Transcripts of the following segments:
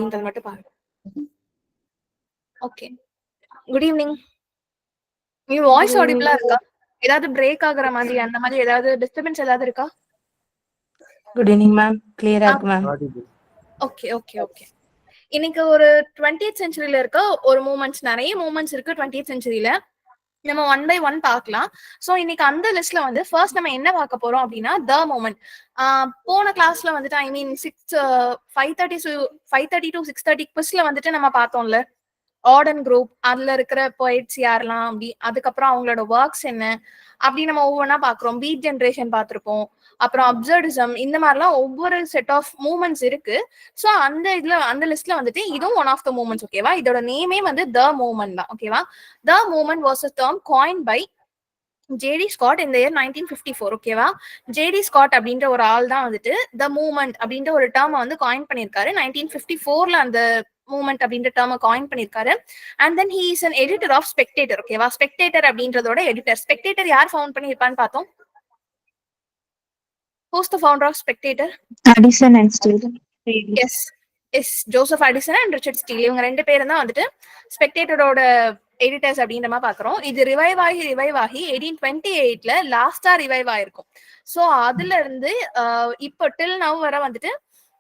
அப்படின்றது மட்டும் பாருங்க. Okay, good evening. உங்க வாய்ஸ் ஆடிபிளா இருக்கா? ஏதாவது பிரேக் ஆகுற மாதிரி அந்த மாதிரி ஏதாவது டிஸ்டர்பன்ஸ் ஏதாவது இருக்கா? குட் ஈவினிங் மேம், கிளியரா இருக்கு மேம். Okay okay okay. இன்னைக்கு ஒரு 20th செஞ்சுரியில இருக்க ஒரு மூமெண்ட்ஸ், நிறைய மூமெண்ட்ஸ் இருக்கு 20th செஞ்சுரியில. நம்ம ஒன் பை ஒன் பார்க்கலாம். ஸோ இன்னைக்கு அந்த லிஸ்ட்ல வந்து ஃபர்ஸ்ட் நம்ம என்ன பார்க்க போறோம் அப்படின்னா த மூமெண்ட். போன கிளாஸ்ல வந்துட்டு ஐ மீன் 5:30 to 6:30 குவிஸ்ல வந்துட்டு நம்ம பார்த்தோம்ல ஆர்டன் குரூப், அதுல இருக்கிற போயிட்ஸ் யாரெல்லாம் அப்படி, அதுக்கப்புறம் அவங்களோட ஒர்க்ஸ் என்ன அப்படி நம்ம ஒவ்வொன்றா பாக்குறோம். பீட் ஜென்ரேஷன் பார்த்திருப்போம், அப்புறம் அப்சர்டிசம், இந்த மாதிரிலாம் ஒவ்வொரு செட் ஆஃப் மூமெண்ட்ஸ் இருக்கு. ஸோ அந்த இதுல அந்த லிஸ்ட்ல வந்துட்டு இதுவும் ஒன் ஆஃப் த மூமெண்ட்ஸ். ஓகேவா? இதோட நேமே வந்து த மூமெண்ட் தான். ஓகேவா? The moment was a term coined by JD Scott இந்த இயர் 1954. ஓகேவா? ஜேடி ஸ்காட் அப்படின்ற ஒரு ஆள் தான் வந்துட்டு த மூமெண்ட் அப்படின்ற ஒரு டேர்மை வந்து காயின் பண்ணியிருக்காரு. 1954ல அந்த மூமெண்ட் அப்படின்ற டேர்மை காயின் பண்ணியிருக்காரு. And then he is an editor of spectator. ஓகேவா? ஸ்பெக்டேட்டர் அப்படின்றதோட எடிட்டர். ஸ்பெக்டேட்டர் யார் ஃபவுண்ட் பண்ணியிருப்பான்னு பார்த்தோம். Who's the founder of Spectator? Addison and Steele. Yes, Joseph Addison and Richard Steele. இவங்க ரெண்டு பேரும் தான் வந்துட்டு ஸ்பெக்டேட்டரோட எடிட்டர்ஸ் அப்படின்ற மாதிரி பாக்குறோம். இது ரிவைவ் ஆகி 1828ல லாஸ்டா ரிவைவ் ஆயிருக்கும். ஸோ அதுல இருந்து இப்போ டில் நவ் வர வந்துட்டு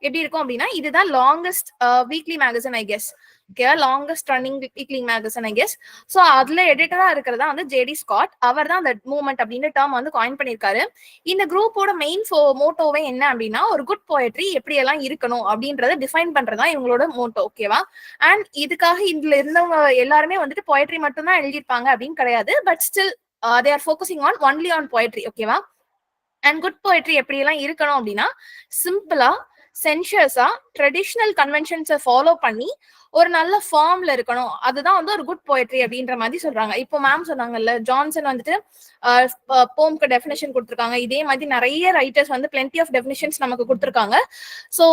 எப்படி இருக்கும் அப்படின்னா இதுதான் longest weekly magazine I guess. Okay, longest running weekly magazine I guess. So அதுல எடிட்டரா இருக்கிறதா வந்து ஜேடி ஸ்காட். அவர் தான் அந்த மூமெண்ட் அப்படின்ற டேர்ம் வந்து காயின் பண்ணியிருக்காரு. இந்த குரூப்போட மெயின் மோட்டோவே என்ன அப்படின்னா ஒரு குட் போயட்ரி எப்படி எல்லாம் இருக்கணும் அப்படின்றத டிஃபைன் பண்றதா இவங்களோட மோட்டோ. ஓகேவா? அண்ட் இதுக்காக இதுல இருந்தவங்க எல்லாருமே வந்துட்டு போயட்ரி மட்டும் தான் எழுதியிருப்பாங்க அப்படின்னு கிடையாது. But still they are focusing on only on poetry. ஓகேவா? அண்ட் குட் போயட்ரி எப்படி எல்லாம் இருக்கணும் அப்படின்னா சிம்பிளா, சென்ஷியஸா, ட்ரெடிஷ்னல் கன்வென்ஷன்ஸை ஃபாலோ பண்ணி ஒரு நல்ல ஃபார்ம்ல இருக்கணும். அதுதான் வந்து ஒரு குட் போயட்ரி அப்படின்ற மாதிரி சொல்றாங்க. இப்போ மேம் சொன்னாங்கல்ல, ஜான்சன் வந்துட்டு போம்க்கு டெஃபினேஷன் கொடுத்துருக்காங்க. இதே மாதிரி நிறைய ரைட்டர்ஸ் வந்து பிளென்டி ஆஃப் டெஃபினேஷன்ஸ் நமக்கு கொடுத்துருக்காங்க. ஸோ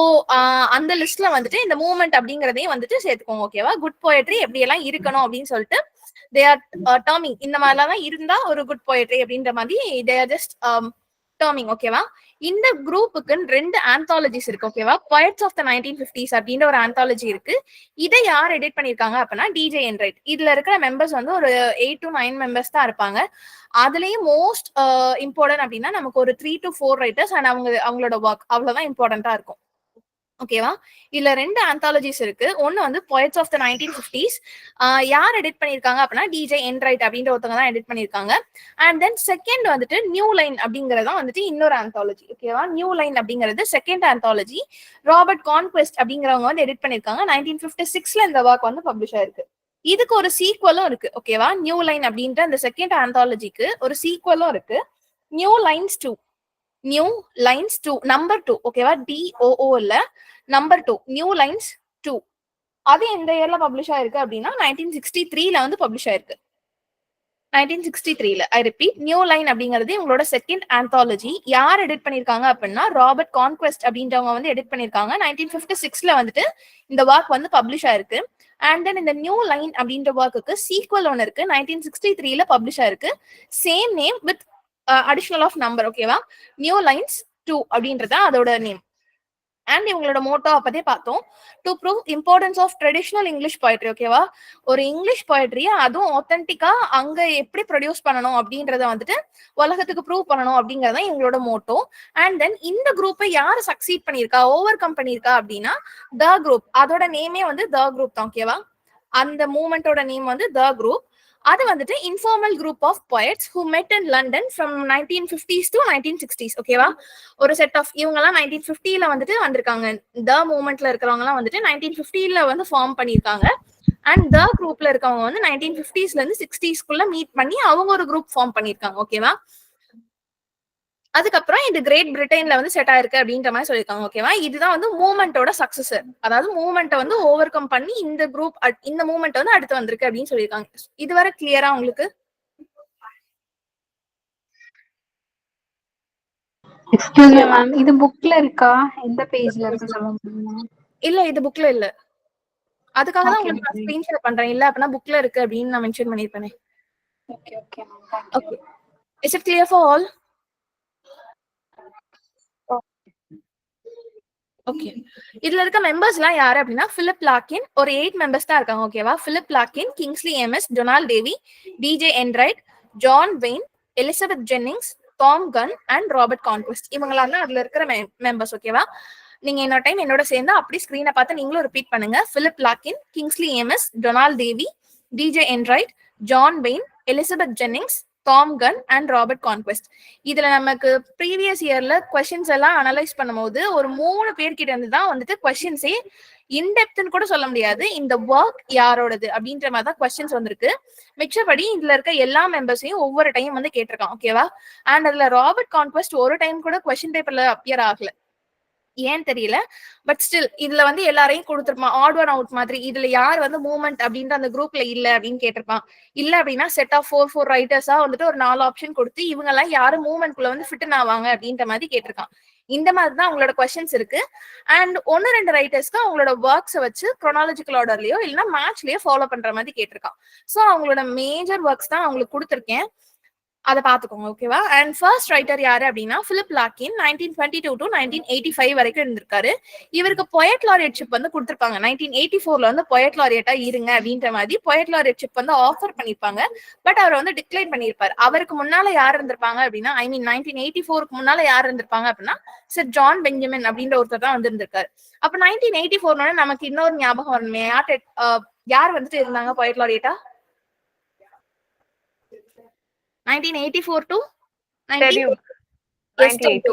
அந்த லிஸ்ட்ல வந்துட்டு இந்த மூமெண்ட் அப்படிங்கிறதையும் வந்துட்டு சேர்த்துக்கோங்க. ஓகேவா? குட் போயட்ரி எப்படி எல்லாம் இருக்கணும் அப்படின்னு சொல்லிட்டு தே ஆர் டர்மிங். இந்த மாதிரிலாம் தான் இருந்தா ஒரு குட் போயட்ரி அப்படின்ற மாதிரி தே ஆர் ஜஸ்ட் டர்மிங். ஓகேவா? இந்த குரூப்புக்கு 2 ஆந்தாலஜிஸ் இருக்கு. ஓகேவா? போயட்ஸ் ஆஃப் த 1950s அப்படின்ற ஒரு ஆந்தாலஜி இருக்கு. இதை யார் எடிட் பண்ணிருக்காங்க அப்படின்னா டிஜே என்ரைட். இதுல இருக்கிற மெம்பர்ஸ் வந்து ஒரு 8 to 9 மெம்பர்ஸ் தான் இருப்பாங்க. அதுலயும் மோஸ்ட் இம்பார்ட்டன்ட் அப்படின்னா நமக்கு ஒரு 3 to 4 ரைட்டர்ஸ் அண்ட் அவங்களோட ஒர்க் அவ்வளவுதான் இம்பார்ட்டன்டா இருக்கும். ஓகேவா? இதுல 2 ஆந்தாலஜிஸ் இருக்கு. ஒன்னு வந்து போயட்ஸ் ஆஃப் த 1950s. யார் எடிட் பண்ணிருக்காங்க அப்படின்னா டிஜே என்ரைட் அப்படின்ற ஒருத்தவங்க தான் எடிட் பண்ணிருக்காங்க. அண்ட் தென் செகண்ட் வந்துட்டு நியூ லைன் அப்படிங்கறதா வந்துட்டு இன்னொரு ஆந்தாலஜி. ஓகேவா? நியூ லைன் அப்படிங்கிறது செகண்ட் ஆந்தாலஜி. ராபர்ட் கான்குவெஸ்ட் அப்படிங்கிறவங்க வந்து எடிட் பண்ணிருக்காங்க. 1956ல இந்த ஒர்க் வந்து பப்ளிஷ் ஆயிருக்கு. இதுக்கு ஒரு சீக்வலும் இருக்கு. ஓகேவா? நியூ லைன் அப்படின்ற அந்த செகண்ட் ஆந்தாலஜிக்கு ஒரு சீக்வலும் இருக்கு. New lines 2. New lines 2 number 2. ஓகேவா? DOO இல்ல, நம்பர் 2 நியூ லைன்ஸ் 2. அது எந்த இயர்ல பப்ளிஷ் ஆயிருக்கு அப்படின்னா 1963ல வந்து பப்ளிஷ் ஆயிருக்கு. 1963ல. ஐ ரிப்பீட், நியூ லைன் அப்படிங்கிறது உங்களோட செகண்ட் ஆந்தாலஜி. யார் எடிட் பண்ணிருக்காங்க அப்படின்னா ராபர்ட் கான்குவெஸ்ட் அப்படின்றவங்க வந்து எடிட் பண்ணிருக்காங்க. 1956ல வந்துட்டு இந்த ஒர்க் வந்து பப்ளிஷ் ஆயிருக்கு. அண்ட் தென் இந்த நியூ லைன் அப்படின்ற ஒர்க்குக்கு சீக்வல் ஒன்று இருக்கு. 1963ல பப்ளிஷ் ஆயிருக்கு. Same name with additional of number. ஓகேவா? நியூ லைன்ஸ் 2 அப்படின்றத அதோட நேம். அண்ட் இவங்களோட மோட்டோ அப்பதே பார்த்தோம், to prove importance of traditional English poetry. ஓகேவா? ஒரு இங்கிலீஷ் போயட்ரியை அதுவும் ஆத்தென்டிக்கா அங்க எப்படி ப்ரொடியூஸ் பண்ணணும் அப்படின்றத வந்துட்டு உலகத்துக்கு ப்ரூவ் பண்ணணும் அப்படிங்கறத இவங்களோட மோட்டோ. அண்ட் தென் இந்த குரூப்பை யாரு சக்சீட் பண்ணிருக்கா, ஓவர் கம் பண்ணிருக்கா அப்படின்னா த குரூப். அதோட நேமே வந்து த குரூப் தான். ஓகேவா? அந்த மூமெண்டோட நேம் வந்து த குரூப். அது வந்துட்டு informal group of poets who met in London from 1950s to 1960s. ஓகேவா? ஒரு செட் ஆஃப் இவங்க எல்லாம் 1950ல வந்துட்டு வந்திருக்காங்க. த மூமெண்ட்ல இருக்கிறவங்க எல்லாம் வந்துட்டு 1950ல வந்து ஃபார்ம் பண்ணிருக்காங்க. அண்ட் த குரூப்ல இருக்கவங்க வந்து 1950ஸ்ல இருந்து 60ஸ்க்குள்ள மீட் பண்ணி அவங்க ஒரு குரூப் ஃபார்ம் பண்ணிருக்காங்க. ஓகேவா? அதுக்கப்புறம் இது கிரேட் பிரிட்டன்ல வந்து செட் ஆயிருக்கு அப்படின்ற மாதிரி சொல்லியிருக்காங்க. ஓகேவா? இதுதான் வந்து மூமெண்டோட சக்சஸர். அதாவது மூமெண்ட்டை வந்து ஓவர் கம் பண்ணி இந்த குரூப் இந்த மூமெண்ட் வந்து அடுத்து வந்திருக்கு அப்படின்னு சொல்லியிருக்காங்க. இதுவரை கிளியரா உங்களுக்கு? எக்ஸ்கியூஸ் மீ மேம், இது புக்ல இருக்கா? எந்த பேஜ்ல இருக்கு சொல்ல முடியுமா? இல்ல, இது புக்ல இல்ல. அதுக்காக தான் உங்களுக்கு நான் ஸ்கிரீன்ஷாட் பண்றேன். இல்ல அப்படின்னா புக்ல இருக்கு அப்படின்னு நான் மென்ஷன் பண்ணிருப்பேனே. Okay okay ma'am, thank you. Okay, is it clear for all? Okay, இதுல இருக்க மெம்பர்ஸ் எல்லாம் யாரு அப்படின்னா பிலிப் லாக்கின், ஒரு 8 மெம்பர்ஸ் தான் இருக்காங்க. ஓகேவா? Philip Larkin, Kingsley Amis, Donald Davie, DJ Enright, John Wain, Elizabeth Jennings, Thom Gunn and Robert Conquest. இவங்களாம் தான் அதுல இருக்கிற மெம்பர்ஸ். ஓகேவா? நீங்க இன்னொரு டைம் என்னோட சேர்ந்து அப்படி ஸ்கிரீனை பார்த்து நீங்களும் ரிப்பீட் பண்ணுங்க. Philip Larkin, Kingsley Amis, Donald Davie, DJ Enright, John Wain, Elizabeth Jennings, Thom Gunn and Robert Conquest. இதுல நமக்கு ப்ரீவியஸ் இயர்ல கொஸ்டின்ஸ் எல்லாம் அனலைஸ் பண்ணும்போது ஒரு 3 பேர்கிட்ட இருந்து தான் வந்துட்டு கொஸ்டின்ஸே இன்டெப்த்னு கூட சொல்ல முடியாது, இந்த ஒர்க் யாரோடது அப்படின்ற மாதிரி தான் கொஸ்டின்ஸ் வந்திருக்கு. மிச்சபடி இதுல இருக்க எல்லா மெம்பர்ஸையும் ஒவ்வொரு டைம் வந்து கேட்டிருக்கான். ஓகேவா? அண்ட் அதுல ராபர்ட் கான்குவெஸ்ட் ஒரு டைம் கூட கொஸ்டின் பேப்பர்ல அப்பியர் ஆகல, ஏன் தெரியல. பட் ஸ்டில் இதுல வந்து எல்லாரையும் கொடுத்துருப்பான் ஆட் ஒன் அவுட் மாதிரி. இதுல யார் வந்து மூவ்மெண்ட் அப்படின்ற அந்த குரூப்ல இல்ல அப்படின்னு கேட்டிருப்பான். இல்ல அப்படின்னா செட் ஆஃப் 4 ரைட்டர்ஸா வந்துட்டு ஒரு 4 ஆப்ஷன் கொடுத்து இவங்க எல்லாம் யாரும் மூவ்மெண்ட் குள்ள வந்து ஃபிட் ஆவாங்க அப்படின்ற மாதிரி கேட்டிருக்கான். இந்த மாதிரி தான் அவங்களோட கொஸ்டின்ஸ் இருக்கு. அண்ட் 1-2 ரைட்டர்ஸ்க்கு அவங்களோட ஒர்க்ஸை வச்சு குரோனாலஜிக்கல் ஆர்டர்லயோ இல்லைன்னா மேட்ச்லயோ ஃபாலோ பண்ற மாதிரி கேட்டிருக்கான். ஸோ அவங்களோட மேஜர் ஒர்க்ஸ் தான் அவங்களுக்கு கொடுத்துருக்கேன், அதை பாத்துக்கோங்க. ஓகேவா? அண்ட் ஃபர்ஸ்ட் ரைட்டர் யாரு அப்படின்னா பிலிப் லாக்கின், 1922 to 1985 வரைக்கும் இருந்திருக்காரு. இவருக்கு பொயட் லாரியட்ஷிப் வந்து கொடுத்திருப்பாங்க. 1984ல வந்து பொயட் லாரியட்டா இருங்க அப்படின்ற மாதிரி பொயட் லாரியட்ஷிப் வந்து ஆஃபர் பண்ணிருப்பாங்க. பட் அவர் வந்து டிக்ளைன் பண்ணியிருப்பாரு. அவருக்கு முன்னால யார் இருந்திருப்பாங்க அப்படின்னா, ஐ மீன் 1984க்கு முன்னால யார் இருந்திருப்பாங்க அப்படின்னா சர் ஜான் பெஞ்சமின் அப்படின்ற ஒருத்தர் தான் வந்து இருந்திருக்காரு. அப்ப 1984 நமக்கு இன்னொரு ஞாபகம் வரணுமே, யார் வந்துட்டு இருந்தாங்க பொயட் லாரியட்டா? 1984 to 1984 to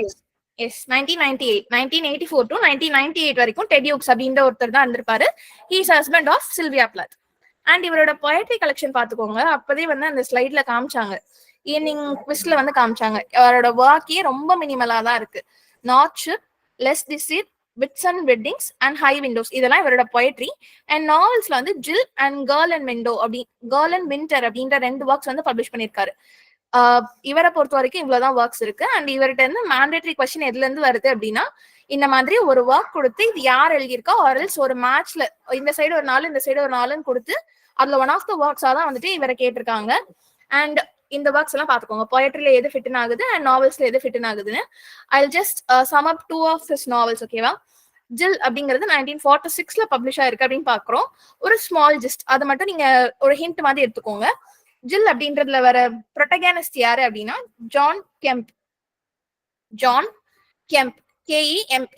1998 வரைக்கும் டெட்யூக்ஸ் அப்படின்ற ஒருத்தர் தான் இருந்திருப்பாரு. He is husband of Sylvia Plath. And இவரோட பொயட்ரி கலெக்ஷன் பாத்துக்கோங்க. அப்பதே வந்து அந்த ஸ்லைட்ல காமிச்சாங்க, ஈவினிங் குவிஸ்ல வந்து காமிச்சாங்க. அவரோட ஒர்க்கே ரொம்ப மினிமலா தான் இருக்கு. North ship, less deceived, Whitsun weddings and high windows, இதெல்லாம் இவரோட பொயட்ரி. அண்ட் நாவல்ஸ்ல வந்து ஜில் அண்ட் கேர்ள் அண்ட் விண்டர் அப்படின்ற 2 ஒர்க்ஸ் வந்து பப்ளிஷ் பண்ணிருக்காரு. இவரை பொறுத்த வரைக்கும் இவ்வளவுதான் ஒர்க்ஸ் இருக்கு. அண்ட் இவர்கிட்ட இருந்து மேண்டேட்டரி கொஸ்டின் எதுல இருந்து வருது அப்படின்னா, இந்த மாதிரி ஒரு ஒர்க் கொடுத்து இது யார் எழுதியிருக்கா ஆர்எல்ஸ் ஒரு மேட்ச்ல இந்த சைடு ஒரு 4 இந்த சைடு ஒரு 4ன்னு கொடுத்து அதுல ஒன் ஆஃப் த ஒர்க்ஸா தான் வந்துட்டு இவரை கேட்டிருக்காங்க. அண்ட் இந்த ஒர்க்ஸ் எல்லாம் பாத்துக்கோங்க, பொயட்ரில எது ஃபிட் ஆகுது அண்ட் நாவல்ஸ்ல எது ஃபிட் ஆகுதுன்னு. I just sum up 2 of his novels. ஓகேவா? ஜில் அப்படிங்கிறது 1946ல பப்ளிஷ் ஆயிருக்கு அப்படின்னு பாக்குறோம். ஒரு ஸ்மால் ஜிஸ்ட் அதை மட்டும் நீங்க ஒரு ஹிண்ட் மாதிரி எடுத்துக்கோங்க. ஜில் அப்படின்றதுல வர புரோட்டகனிஸ்ட் யாரு அப்படின்னா John Kemp. John Kemp, KEMP,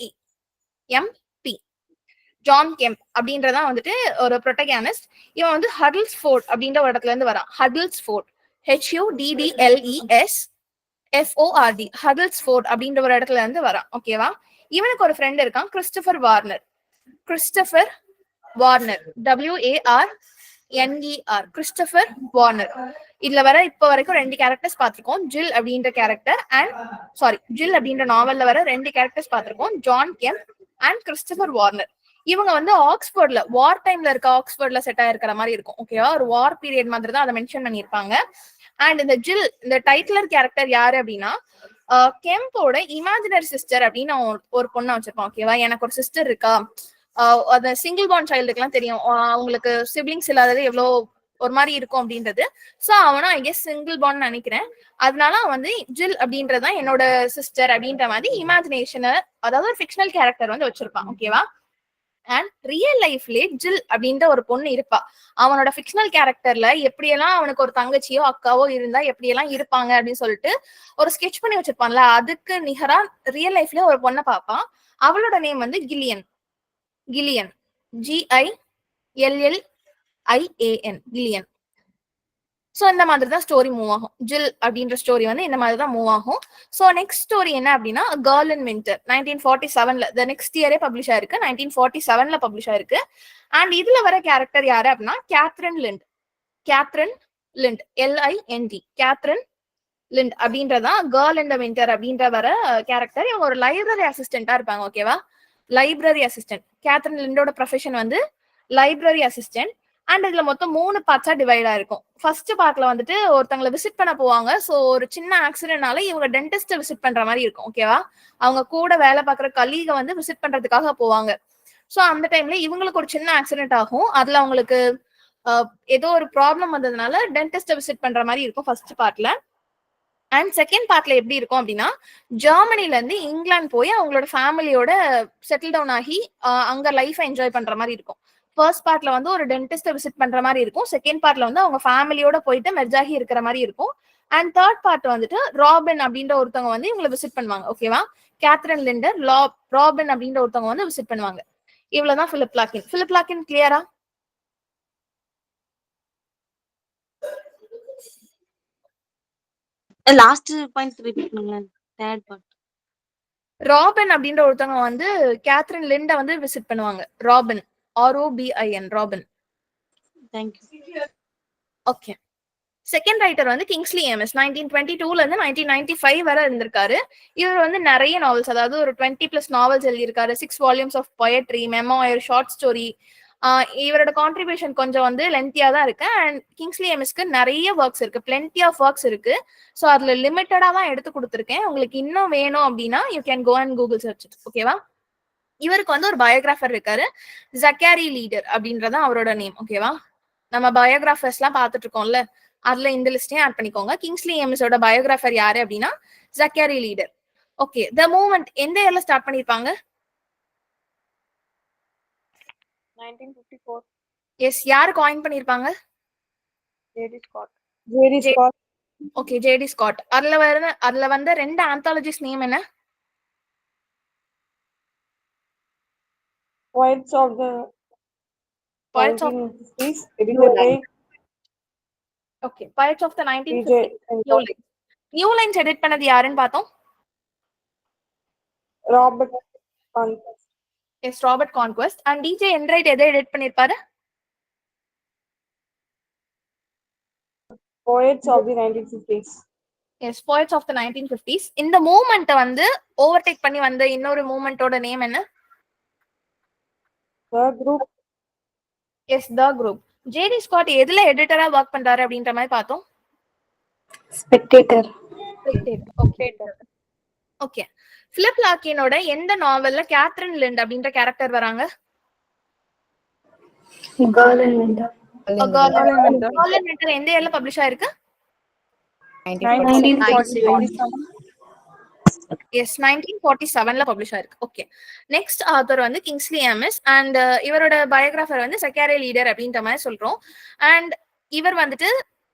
MP, John Kemp அப்படின்றதான் வந்துட்டு ஒரு புரோட்டகனிஸ்ட். இவன் வந்து ஹடில்ஸ்ஃபோர்ட் அப்படின்ற ஒரு இடத்துல இருந்து வரான். ஹடில்ஸ்ஃபோர்ட், HUDDLESFORD, ஹடில்ஸ்ஃபோர்ட் அப்படின்ற ஒரு இடத்துல இருந்து வரான். ஓகேவா? இவனுக்கு ஒரு ஃப்ரெண்ட் இருக்கான், Christopher Warner. Christopher Warner, WARNER, Christopher Warner. இதுல வர இப்ப வரைக்கும் 2 கேரக்டர்ஸ் பாத்திருக்கோம். ஜில் அப்படின்ற கேரக்டர் அண்ட் ஜில் அப்படின்ற நாவல்ல வர 2 கேரக்டர்ஸ் பாத்திருக்கோம், ஜான் கெம்ப் அண்ட் கிறிஸ்டோபர் வார்னர். இவங்க வந்து ஆக்ஸ்போர்ட்ல வார் டைம்ல இருக்க ஆக்ஸ்போர்ட்ல செட் ஆயிருக்கிற மாதிரி இருக்கும். ஓகேவா? ஒரு வார் பீரியட் மாதிரி தான் அதை மென்ஷன் பண்ணிருப்பாங்க. அண்ட் இந்த ஜில், இந்த டைட்டிலர் கேரக்டர் யாரு அப்படின்னா கெம்போட இமேஜினரி சிஸ்டர் அப்படின்னு ஒரு பொண்ணை வச்சிருப்பான். ஓகேவா? எனக்கு ஒரு சிஸ்டர் இருக்கா, அந்த சிங்கிள் பார்ன் சைல்டுக்கு எல்லாம் தெரியும் அவங்களுக்கு சிப்ளிங்ஸ் இல்லாதது எவ்வளவு ஒரு மாதிரி இருக்கும் அப்படின்றது. சோ அவனா ஐ கெஸ் சிங்கிள் பார்ன் நினைக்கிறேன். அதனால அவன் வந்து ஜில் அப்படின்றதான் என்னோட சிஸ்டர் அப்படின்ற மாதிரி இமேஜினேஷனை, அதாவது ஒரு ஃபிக்ஷனல் கேரக்டர் வந்து வச்சிருப்பான். ஓகேவா? அண்ட் ரியல் லைஃப்ல ஜில் அப்படின்ற ஒரு பொண்ணு இருப்பா. அவனோட ஃபிக்ஷனல் கேரக்டர்ல எப்படியெல்லாம் அவனுக்கு ஒரு தங்கச்சியோ அக்காவோ இருந்தா எப்படியெல்லாம் இருப்பாங்க அப்படின்னு சொல்லிட்டு ஒரு ஸ்கெட்ச் பண்ணி வச்சிருப்பான்ல, அதுக்கு நிகரா ரியல் லைஃப்ல ஒரு பொண்ணை பார்ப்பான். அவளோட நேம் வந்து கில்லியன். GILLIAN, Gilligan. சோ இந்த மாதிரி தான் ஸ்டோரி மூவ் ஆகும். ஜில் அப்படின்ற ஸ்டோரி வந்து இந்த மாதிரி தான் மூவ் ஆகும். சோ நெக்ஸ்ட் ஸ்டோரி என்ன அப்படின்னா கேர்ள் இன் வின்டர், 1947ல நெக்ஸ்ட் இயரே பப்ளிஷ் ஆயிருக்கு. 1947ல பப்ளிஷ் ஆயிருக்கு. அண்ட் இதுல வர கேரக்டர் யாரு அப்படின்னா Catherine lint. LIND, Catherine lint அப்படின்றதான் கேர்ள் இன் த வின்டர் அப்படின்ற வர கேரக்டர். இவங்க ஒரு லைப்ரரி அசிஸ்டண்டா இருப்பாங்க. ஓகேவா? Library assistant. கேத்ரின் லிண்டோட ப்ரொஃபஷன் வந்து லைப்ரரி அசிஸ்டன்ட். அண்ட் இதுல மொத்தம் 3 பார்ட்ஸா டிவைடா இருக்கும். ஃபர்ஸ்ட் பார்ட்ல வந்துட்டு ஒருத்தங்களை விசிட் பண்ண போவாங்க. சோ ஒரு சின்ன ஆக்சிடென்ட்னால இவங்க டென்டிஸ்ட விசிட் பண்ற மாதிரி இருக்கும். ஓகேவா? அவங்க கூட வேலை பார்க்குற கலீக வந்து விசிட் பண்றதுக்காக போவாங்க. சோ அந்த டைம்ல இவங்களுக்கு ஒரு சின்ன ஆக்சிடென்ட் ஆகும். அதுல அவங்களுக்கு ஏதோ ஒரு ப்ராப்ளம் வந்ததுனால டென்டிஸ்ட விசிட் பண்ற மாதிரி இருக்கும் ஃபர்ஸ்ட் பார்ட்ல. அண்ட் செகண்ட் பார்ட்ல எப்படி இருக்கும் அப்படின்னா ஜெர்மனில இருந்து இங்கிலாந்து போய் அவங்களோட ஃபேமிலியோட செட்டில் டவுன் ஆகி அங்க லைஃப் என்ஜாய் பண்ற மாதிரி இருக்கும். ஃபர்ஸ்ட் பார்ட்ல வந்து ஒரு டென்டிஸ்ட விசிட் பண்ற மாதிரி இருக்கும். செகண்ட் பார்ட்ல வந்து அவங்க ஃபேமிலியோட போயிட்டு மெர்ஜாகி இருக்கிற மாதிரி இருக்கும். அண்ட் தேர்ட் பார்ட் வந்துட்டு ராபின் அப்படின்ற ஒருத்தவங்க வந்து இவங்களை விசிட் பண்ணுவாங்க. ஓகேவா? கேத்ரின் லிண்டர், ராபின் அப்படின்ற ஒருத்தவங்க வந்து விசிட் பண்ணுவாங்க. இவ்வளவுதான் பிலிப் லாக்கின். பிலிப் லாக்கின் கிளியரா? லாஸ்ட் பாயிண்ட் ரிப்பீட் பண்ணுங்களேன். Third part. ராபின் அப்படின்ற ஒருத்தவங்க வந்து கேத்ரின் லிண்ட வந்து விசிட் பண்ணுவாங்க. Robin, ROBIN, robin. Thank you. Okay. Second writer வந்து கிங்ஸ்லி ஏமிஸ் 1922ல இருந்து 1995 வரை இருந்திருக்காரு. இவர் வந்து நிறைய நாவல்ஸ், அதாவது ஒரு 20+ நாவல்ஸ் எழுதியிருக்காரு. 6 volumes of poetry, memoir, short story. இவரோட கான்ட்ரிபியூஷன் கொஞ்சம் வந்து லென்த்தியா தான் இருக்கு. அண்ட் கிங்ஸ்லி ஏமிஸ்க்கு நிறைய ஒர்க்ஸ் இருக்கு, பிளென்டி ஆஃப் ஒர்க்ஸ் இருக்கு. ஸோ அதுல லிமிட்டடா தான் எடுத்து கொடுத்துருக்கேன். உங்களுக்கு இன்னும் வேணும் அப்படின்னா you can go and Google search. ஓகேவா? இவருக்கு வந்து ஒரு பயோகிராஃபர் இருக்காரு, ஜக்காரி லீடர் அப்படின்றதான் அவரோட நேம். ஓகேவா? நம்ம பயோகிராஃபர்ஸ் எல்லாம் பார்த்துட்டு இருக்கோம்ல, அதுல இந்த லிஸ்டையும் ஆட் பண்ணிக்கோங்க. கிங்ஸ்லி ஏமிஸோட பயோகிராஃபர் யாரு அப்படின்னா ஜக்காரி லீடர். ஓகே. த மூவ்மெண்ட் எந்த இயர்ல ஸ்டார்ட் பண்ணிருப்பாங்க? 1954. எஸ். யாரு காயின் பண்ணிருப்பாங்க? J.D. Scott. Okay, JD Scott. அதுல வந்த 2 ஆந்தாலஜிஸ் நேம் என்ன? Poets of the Poets of 1950s. Edited by okay, Poets of the P.J. 1950s. New lines edit பண்ணது யாருன்னு பார்த்தோம்? Robert Conquest. Yes, Robert Conquest. And DJ Enright எதை edit பண்ணிருப்பாரு? Poets of the 1950s. Yes, Poets of the 1950s. இந்த மூவ்மெண்ட்டை வந்து overtake பண்ணி வந்த இன்னொரு மூவ்மெண்டோட நேம் என்ன? The group. Yes, the group. J D Scott எதுல எடிட்டரா ஒர்க் பண்றாரு அப்படின்ற மாதிரி பார்த்தோம்? ஸ்பெக்டேட்டர். ஓகே. பிலிப் லாக்கினோட எந்த நாவல்ல கேத்ரின் லிண்ட் அப்படின்ற கேரக்டர் வராங்க? Girl and Linda. எந்த இயர்ல பப்ளிஷ் ஆயிருக்கு? 1947. எஸ், 1947ல பப்ளிஷ் ஆயிருக்கு. ஓகே. நெக்ஸ்ட் ஆத்தர் வந்து கிங்ஸ்லி ஏமிஸ். அண்ட் இவரோட பயோகிராஃபர் வந்து ஜக்காரி லீடர் அப்படின்ற மாதிரி சொல்றோம். அண்ட் இவர் வந்துட்டு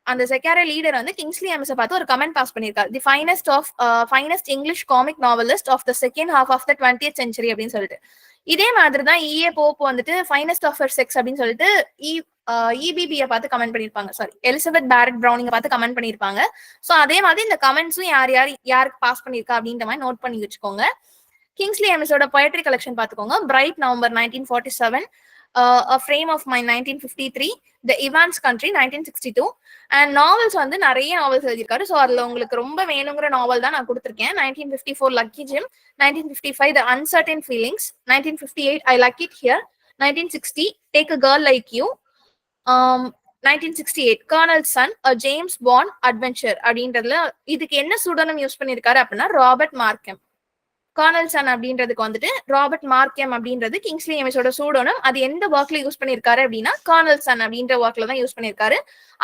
அந்த ஜக்காரி லீடர் வந்து கிங்ஸ்லி ஏமிஸை பார்த்து ஒரு கமெண்ட் பாஸ் பண்ணியிருக்காரு. The finest English comic novelist of the second half of the 20th century அப்படின்னு சொல்லிட்டு. இதே மாதிரி தான் EA போப் வந்துட்டு ஃபைனஸ்ட் ஆஃப் ஹர் செக்ஸ் அப்படின்னு சொல்லிட்டு EBB பார்த்து கமெண்ட் பண்ணிருப்பாங்க. சாரி, எலிசபெத் பேரட் ப்ரௌனிங்க பார்த்து கமெண்ட் பண்ணிருப்பாங்க. ஸோ அதே மாதிரி இந்த கமெண்ட்ஸும் யாருக்கு பாஸ் பண்ணிருக்கா அப்படின்ற மாதிரி நோட் பண்ணி வச்சுக்கோங்க. கிங்ஸ்லி ஏமிஸோட பொயட்ரி கலெக்ஷன் பார்த்துக்கோங்க. Bright November 1947, A Frame of Mind 1953, The Ivan's Country 1962. And novels வந்து நிறைய நாவல்ஸ் எழுதியிருக்காரு. ஸோ அதுல உங்களுக்கு ரொம்ப வேணுங்கிற நாவல் தான் நான் கொடுத்துருக்கேன். 1954 lucky gym, 1955 The Uncertain Feelings, 1958 I Like It Here, 1960 Take a Girl Like You, 1968 Colonel Son, A James Bond Adventure அப்படின்றதுல இதுக்கு என்ன சூடனம் யூஸ் பண்ணிருக்காரு அப்படின்னா ராபர்ட் மார்க்கம். கர்னல் சன் அப்படின்றதுக்கு வந்துட்டு ராபர்ட் மார்க்கம் அப்படின்றது கிங்ஸ்லி ஏமிஸோட சூடோனம். அது எந்த ஒர்க்ல யூஸ் பண்ணிருக்காரு அப்படின்னா கர்னல் சன் அப்படின்ற ஒர்க்ல தான் யூஸ் பண்ணிருக்காரு.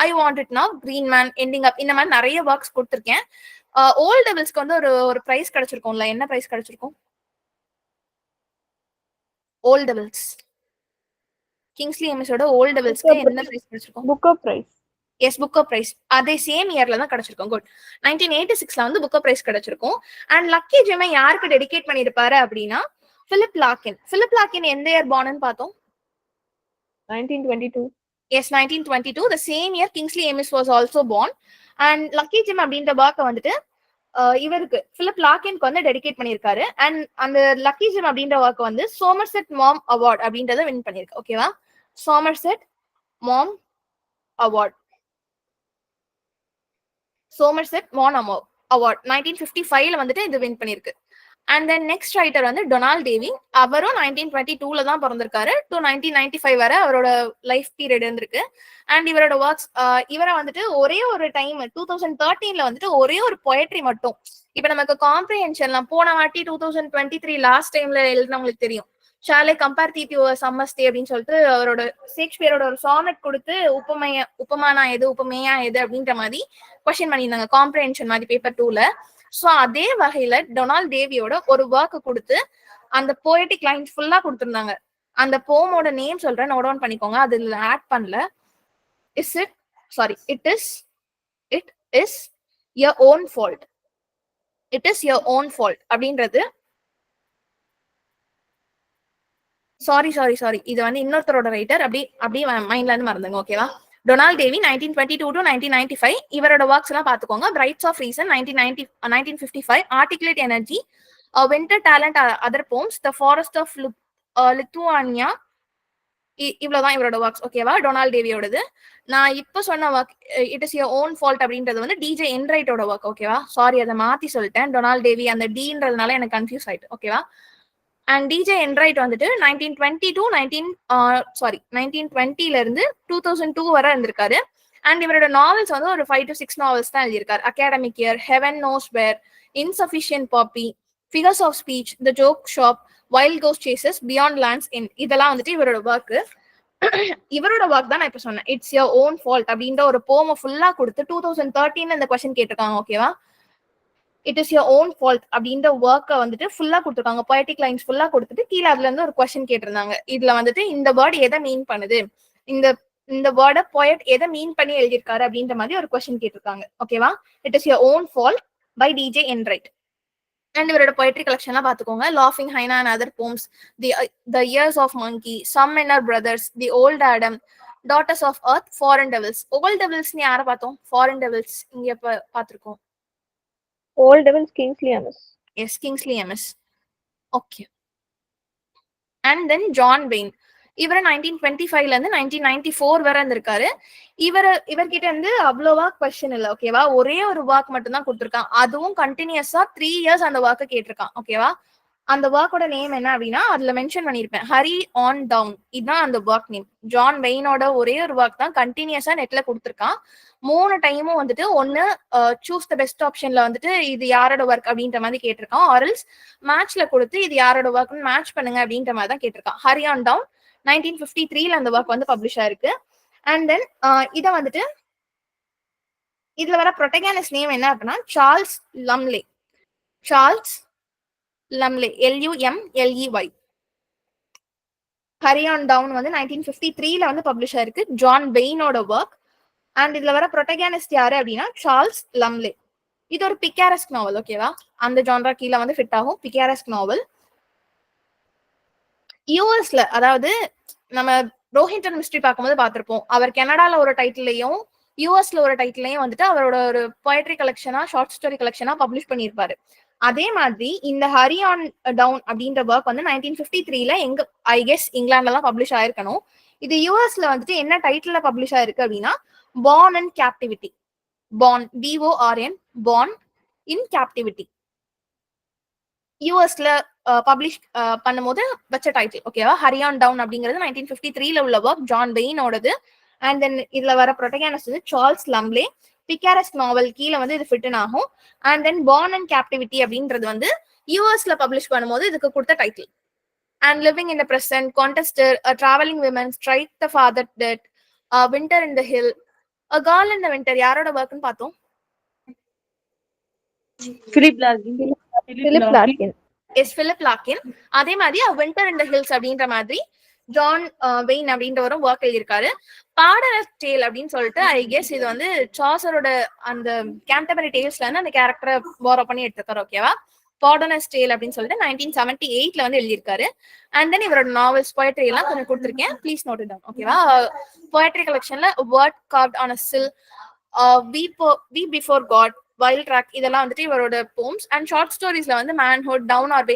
I want it now, green man, ending up, இந்த மாதிரி நிறைய ஒர்க்ஸ் கொடுத்துருக்கேன். ஓல்ட் டெவில்ஸ்க்கு வந்து ஒரு பிரைஸ் கிடைச்சிருக்கும்ல, என்ன பிரைஸ் கிடைச்சிருக்கும்? ஓல்ட் டெவில்ஸ், கிங்ஸ்லி ஏமிஸோட ஓல்ட் டெவில்ஸ்க்கு என்ன பிரைஸ் கிடைச்சிருக்கும்? Booker Prize. Yes, Booker prize. அதே சேம் இயர்ல தான் கிடைச்சிருக்கும். குட். 1986ல வந்து புக்கர் பிரைஸ் கிடைச்சிருக்கும். அண்ட் லக்கி ஜிம்மை யாருக்கு டெடிகேட் பண்ணிருப்பாரு அப்படின்னா பிலிப் லாக்கின். பிலிப் லாக்கின் எந்த இயர் பார்ன்னு பார்த்தோம்? 1922. Yes, 1922. The same year Kingsley Amis was also born. And lucky Jim அப்படின்ற ஒர்க்கை வந்துட்டு இவருக்கு பிலிப் லாக்கின்க்கு வந்து டெடிகேட் பண்ணிருக்காரு. அண்ட் அந்த லக்கி ஜிம் அப்படின்ற ஒர்க் வந்து சோமர்செட் மாம் அவார்ட் அப்படின்றத வின் பண்ணிருக்கு. ஓகேவா? சோமர்செட் மாம் அவார்ட், சோமர்செட் மாம் அவார்ட் 1955ல வந்துட்டு இது வின் பண்ணிருக்கு. அண்ட் தென் நெக்ஸ்ட் ரைட்டர் வந்து டொனால்ட் டேவி. அவரும் 1922ல தான் பிறந்திருக்காரு. டு 1995 வரை அவரோட லைஃப் பீரியட் இருந்திருக்கு. அண்ட் இவரோட ஒர்க்ஸ் இவரை வந்துட்டு ஒரே ஒரு டைம் 2013ல வந்துட்டு ஒரே ஒரு பொயட்ரி மட்டும், இப்ப நமக்கு காம்ப்ரிஹென்ஷன்லாம் போன வாட்டி 2023 லாஸ்ட் டைம்ல எழுதினவங்களுக்கு தெரியும். ஷாலே கம்பேர் தீ டு சம்மஸ்டே அப்படின்னு சொல்லிட்டு அவரோட ஷேக்ஸ்பியரோட ஒரு சானட் கொடுத்து உப்பமானா எது உப்பமையா எது அப்படின்ற மாதிரி கொஸ்டின் பண்ணியிருந்தாங்க காம்ப்ரிஹென்ஷன் மாதிரி பேப்பர் 2ல. ஸோ அதே வகையில டொனால்ட் டேவியோட ஒரு ஒர்க் கொடுத்து அந்த போயட்டிக் லைன்ஸ் ஃபுல்லா கொடுத்துருந்தாங்க. அந்த போமோட நேம் சொல்றேன், நோட் டவுன் பண்ணிக்கோங்க. அதுல ஆட் பண்ணல. It is your own fault. It is your own fault அப்படின்றது சாரி இது வந்து இன்னொருத்தரோட ரைட்டர் அப்படி மைண்ட்ல இருந்து மறந்துங்க. ஓகேவா? டொனால்ட் டேவி 1922 to 1995 இவரோட ஒர்க்ஸ் எல்லாம் பாத்துக்கோங்க. Brides of reason 1955, articulate energy, winter talent, other poems, the forest of Lithuania. இவ்வளவுதான் இவரோட ஒர்க்ஸ். ஓகேவா? டொனால்ட் டேவியோடது. நான் இப்ப சொன்ன work it is your own fault அப்படின்றது வந்து டிஜே என்ரைட்டோட ஒர்க். ஓகேவா? சாரி, அதை மாத்தி சொல்லிட்டேன். டொனால்ட் டேவி அந்த டீன்றதுனால எனக்கு கன்ஃபியூஸ் ஆயிட்டு. ஓகேவா? அண்ட் டிஜே என்ரைட் வந்துட்டு 1920 இருந்து 2002 வரை இருந்திருக்காரு. அண்ட் இவரோட நாவல்ஸ் வந்து ஒரு 5 to 6 நாவல்ஸ் தான் எழுதியிருக்காரு. Academic year, heaven knows where, insufficient poppy, figures of speech, the joke shop, wild ghost chases, beyond lands in, இதெல்லாம் வந்துட்டு இவரோட ஒர்க். இவரோட ஒர்க் தான் நான் இப்ப சொன்னேன். இட்ஸ் யுவர் ஓன் ஃபால்ட் அப்படின்ற ஒரு போம ஃபுல்லா கொடுத்து 2013 இந்த கொஸ்டின் கேட்டிருக்காங்க. ஓகேவா? It is your own fault அப்படின்ற ஒர்க்கை வந்துட்டு ஃபுல்லா கொடுத்துருக்காங்க. பொயட்டிக் லைன்ஸ் ஃபுல்லா கொடுத்துட்டு கீழே அதுல இருந்து ஒரு கொஸ்டின் கேட்டிருந்தாங்க. இதுல வந்துட்டு இந்த வேர்டு எதை மீன் பண்ணுது, இந்த வேர்டை பொயட் எதை மீன் பண்ணி எழுதியிருக்காரு அப்படின்ற மாதிரி ஒரு கொஸ்டின் கேட்டிருக்காங்க. ஓகேவா? It is your own fault by DJ Enright. And இவரோட பொயட்ரி கலெக்ஷன்லாம் பாத்துக்கோங்க. லாஃபிங் hyena and other poems, the years of monkey, some men are brothers, the old Adam, daughters of earth, foreign devils. Old டெவில்ஸ்னு யாரை பார்த்தோம்? Foreign devil's இங்க பாத்திருக்கோம். Old Devils Kingsley Amis. Yes, Kingsley Amis. Okay. And then John Wayne. இவரை 1925 இருந்து 1994 வரை இருந்திருக்காரு. இவர்கிட்ட இருந்து அவ்வளோவா கொஸ்டின் இல்லை. ஓகேவா? ஒரே ஒரு ஒர்க் மட்டும் தான் கொடுத்துருக்கான். அதுவும் கண்டினியூஸா 3 years அந்த ஒர்க்கை கேட்டிருக்கான். ஓகேவா? அந்த ஒர்க்கோட நேம் என்ன அப்படின்னா அதுல மென்ஷன் பண்ணிருப்பேன், ஹரி ஆன் டவுன். இதுதான் அந்த ஒர்க் நேம். ஜான் வெயினோட ஒரே ஒரு ஒர்க் தான் கண்டினியூஸா நெட்ல கொடுத்துருக்கான். 3 டைமும் வந்துட்டு ஒன்னு சூஸ் த பெஸ்ட் ஆப்ஷன்ல வந்துட்டு இது யாரோட ஒர்க் அப்படின்ற மாதிரி கேட்டிருக்கான். ஆரல்ஸ் மேட்ச்ல கொடுத்து இது யாரோட ஒர்க்னு மேட்ச் பண்ணுங்க அப்படின்ற மாதிரி தான் கேட்டிருக்கான். ஹரி ஆன் டவுன் 1953 அந்த ஒர்க் வந்து பப்ளிஷ் ஆயிருக்கு. அண்ட் தென் இதை வந்துட்டு இதுல வர ப்ரொட்டகானிஸ்ட் நேம் என்ன அப்படின்னா Charles Lumley. LUMLEY. Hurry on down வந்து 1953 வந்து பப்ளிஷ் ஆயிருக்கு. John வெயினோட work. அண்ட் இதுல வர ப்ரொட்டகானிஸ்ட் யாரு அப்படின்னா சார்ல்ஸ் லம்லே. இது ஒரு பிக்காரஸ்க் நாவல். ஓகேவா? அந்த ஜான்ரா கீழே வந்து ஃபிட் ஆகும். பிக்காரஸ்க் நாவல். யூஎஸ்ல, அதாவது நம்ம ரோஹிங்டன் மிஸ்ட்ரி பார்க்கும்போது பார்த்திருப்போம், அவர் கனடால ஒரு டைட்டிலையும் யூஎஸ்ல ஒரு டைட்டிலையும் வந்துட்டு அவரோட ஒரு பொயட்ரி கலெக்ஷனா ஷார்ட் ஸ்டோரி கலெக்ஷனா பப்ளிஷ் பண்ணியிருப்பாரு. அதே மாதிரி இந்த ஹரி ஆன் டவுன் அப்படின்ற ஒர்க் வந்து 1953 எங்க ஐ கெஸ் இங்கிலாந்துல தான் பப்ளிஷ் ஆயிருக்கணும். இது யூஎஸ்ல வந்துட்டு என்ன டைட்டில்ல பப்ளிஷ் ஆயிருக்கு அப்படின்னா born in captivity. Born BORN born in captivity. யூஎஸ்ல பப்ளிஷ் பண்ணும்போது வச்ச டைட்டில். ஓகேவா? ஹரி ஆன் டவுன் அப்படிங்கிறது 1953 உள்ள ஒர்க், ஜான் வெயினோடது. அண்ட் தென் இதுல வர ப்ரொட்டகானிஸ்ட் வந்து சார்ல்ஸ் லம்லே. பிக்காரஸ்க் நாவல் கீழே வந்து இது ஃபிட்டன் ஆகும். And then born and captivity அப்படின்றது வந்து யூஎஸ்ல பப்ளிஷ் பண்ணும்போது இதுக்கு கொடுத்த title. And living in the present, contester, travelling women, strike the father dead, winter in the hill, a girl in the winter யாரோட ஒர்க்னு பார்த்தோம்? Philip Larkin. Yes, Philip Larkin. அதே மாதிரி வின்டர் இன் த ஹில்ஸ் அப்படின்ற மாதிரி John vein அப்படின்ற ஒரு work எழுதியிருக்காரு. பாடரஸ் டேல் அப்படின்னு சொல்லிட்டு ஐ கெஸ் இது வந்து சாசரோட அந்த கேண்டர்பரி டேல்ஸ்ல இருந்து அந்த கேரக்டரை பாரோ பண்ணி எடுத்திருக்காரு. ஓகேவா? பாடரஸ் டேல் அப்படின்னு சொல்லிட்டு 1978 வந்து எழுதியிருக்காரு. அண்ட் தென் இவரோட நாவல்ஸ் பொயட்ரி எல்லாம் கொஞ்சம் கொடுத்துருக்கேன், ப்ளீஸ் நோட் இட் டவுன். ஓகேவா? பொயட்ரி கலெக்ஷன்ல word carved on a sill, we before God, wild track, இதெல்லாம் வந்துட்டு இவரோட போம்ஸ். அண்ட் ஷார்ட் ஸ்டோரிஸ்ல வந்து மேன்ஹுட், டவுன் ஆர் வே,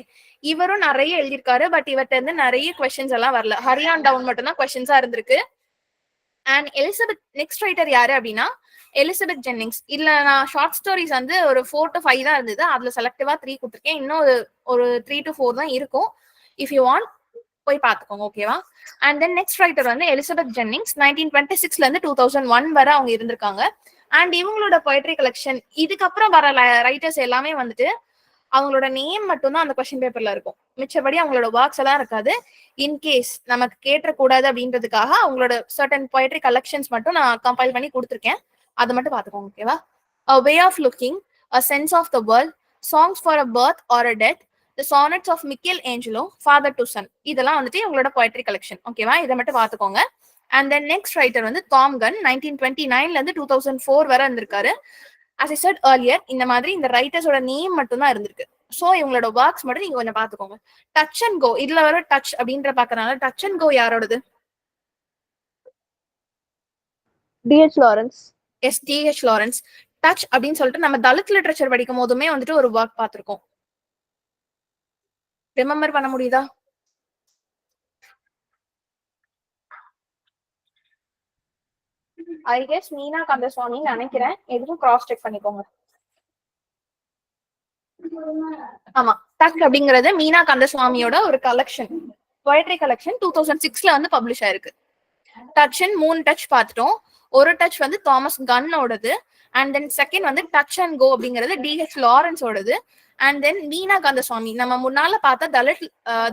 இவரும் நிறைய எழுதியிருக்காரு. பட் இவர்கிட்ட இருந்து நிறைய கொஸ்டின்ஸ் எல்லாம் வரல. ஹரி ஆன் டவுன் மட்டும் தான் கொஸ்டின்ஸா இருந்திருக்கு. அண்ட் எலிசபெத் நெக்ஸ்ட் ரைட்டர் யாரு அப்படின்னா எலிசபெத் ஜென்னிங்ஸ். இதுல நான் ஷார்ட் ஸ்டோரிஸ் வந்து ஒரு 4 to 5 தான் இருந்தது. அதுல செலக்டிவா 3 கொடுத்துருக்கேன். இன்னும் ஒரு 3 to 4 தான் இருக்கும். இஃப் யூ வாண்ட் போய் பார்த்துக்கோங்க. ஓகேவா? அண்ட் தென் நெக்ஸ்ட் ரைட்டர் வந்து எலிசபெத் ஜென்னிங்ஸ். 1926 இருந்து 2001 வரை அவங்க இருந்திருக்காங்க. அண்ட் இவங்களோட பொயட்ரி கலெக்ஷன் இதுக்கப்புறம் வர ரைட்டர்ஸ் எல்லாமே வந்துட்டு அவங்களோட நேம் மட்டும் தான் அந்த கொஸ்டின் பேப்பர்ல இருக்கும். மிச்சபடி அவங்களோட ஒர்க்ஸ் எல்லாம் இருக்காது. இன்கேஸ் நமக்கு கேட்டக்கூடாது அப்படின்றதுக்காக அவங்களோட சர்டன் poetry கலெக்ஷன்ஸ் மட்டும் நான் கம்பைல் பண்ணி கொடுத்துருக்கேன். அதை மட்டும் பார்த்துக்கோங்க. ஓகேவா? A way of looking, a sense of the world, songs for a birth or a death, the sonnets of Michelangelo, father to son. இதெல்லாம் வந்துட்டு உங்களோட poetry கலெக்ஷன். ஓகேவா? இதை மட்டும் பார்த்துக்கோங்க. அண்ட் தென் நெக்ஸ்ட் ரைட்டர் வந்து டாம் கன் 1929ல இருந்து 2004 வரை இருந்திருக்காரு. as I said earlier, இந்த மாதிரி இந்த ரைட்டர்ஸோட நேம் மட்டும் தான் இருந்திருக்கு. சோ இவங்களோட ஒர்க்ஸ் மட்டும் நீங்க கொஞ்சம் பாத்துக்கோங்க. டச் அண்ட் கோ, இதுல வர டச் அப்படின்ற பாக்கறனால டச் அண்ட் கோ யாரோடது? D.H. Lawrence. Yes, D.H. Lawrence. Touch அப்படின்னு சொல்லிட்டு நம்ம தலித் லிட்டரேச்சர் படிக்கும் போதுமே வந்துட்டு ஒரு ஒர்க் பார்த்திருக்கோம். ரிமெம்பர் பண்ண முடியுதா? ஐ கெஸ் மீனா கந்தசுவாமின்னு நினைக்கிறேன். எதுவும் கிராஸ் செக் பண்ணிக்கோங்க. ஆமா, டக் அப்படிங்கறது மீனா கந்தசுவாமியோட ஒரு கலெக்ஷன், poetry கலெக்ஷன் 2006ல வந்து பப்ளிஷ் ஆயிருக்கு. டச் அண்ட் 3 டச் பார்த்துட்டோம். ஒரு டச் வந்து தாமஸ் கன்னோடது. அண்ட் தென் செகண்ட் வந்து டச் அண்ட் கோ அப்படிங்கிறது D.H. லாரன்ஸோடது. அண்ட் தென் மீனா கந்தசுவாமி நம்ம முன்னால பார்த்தா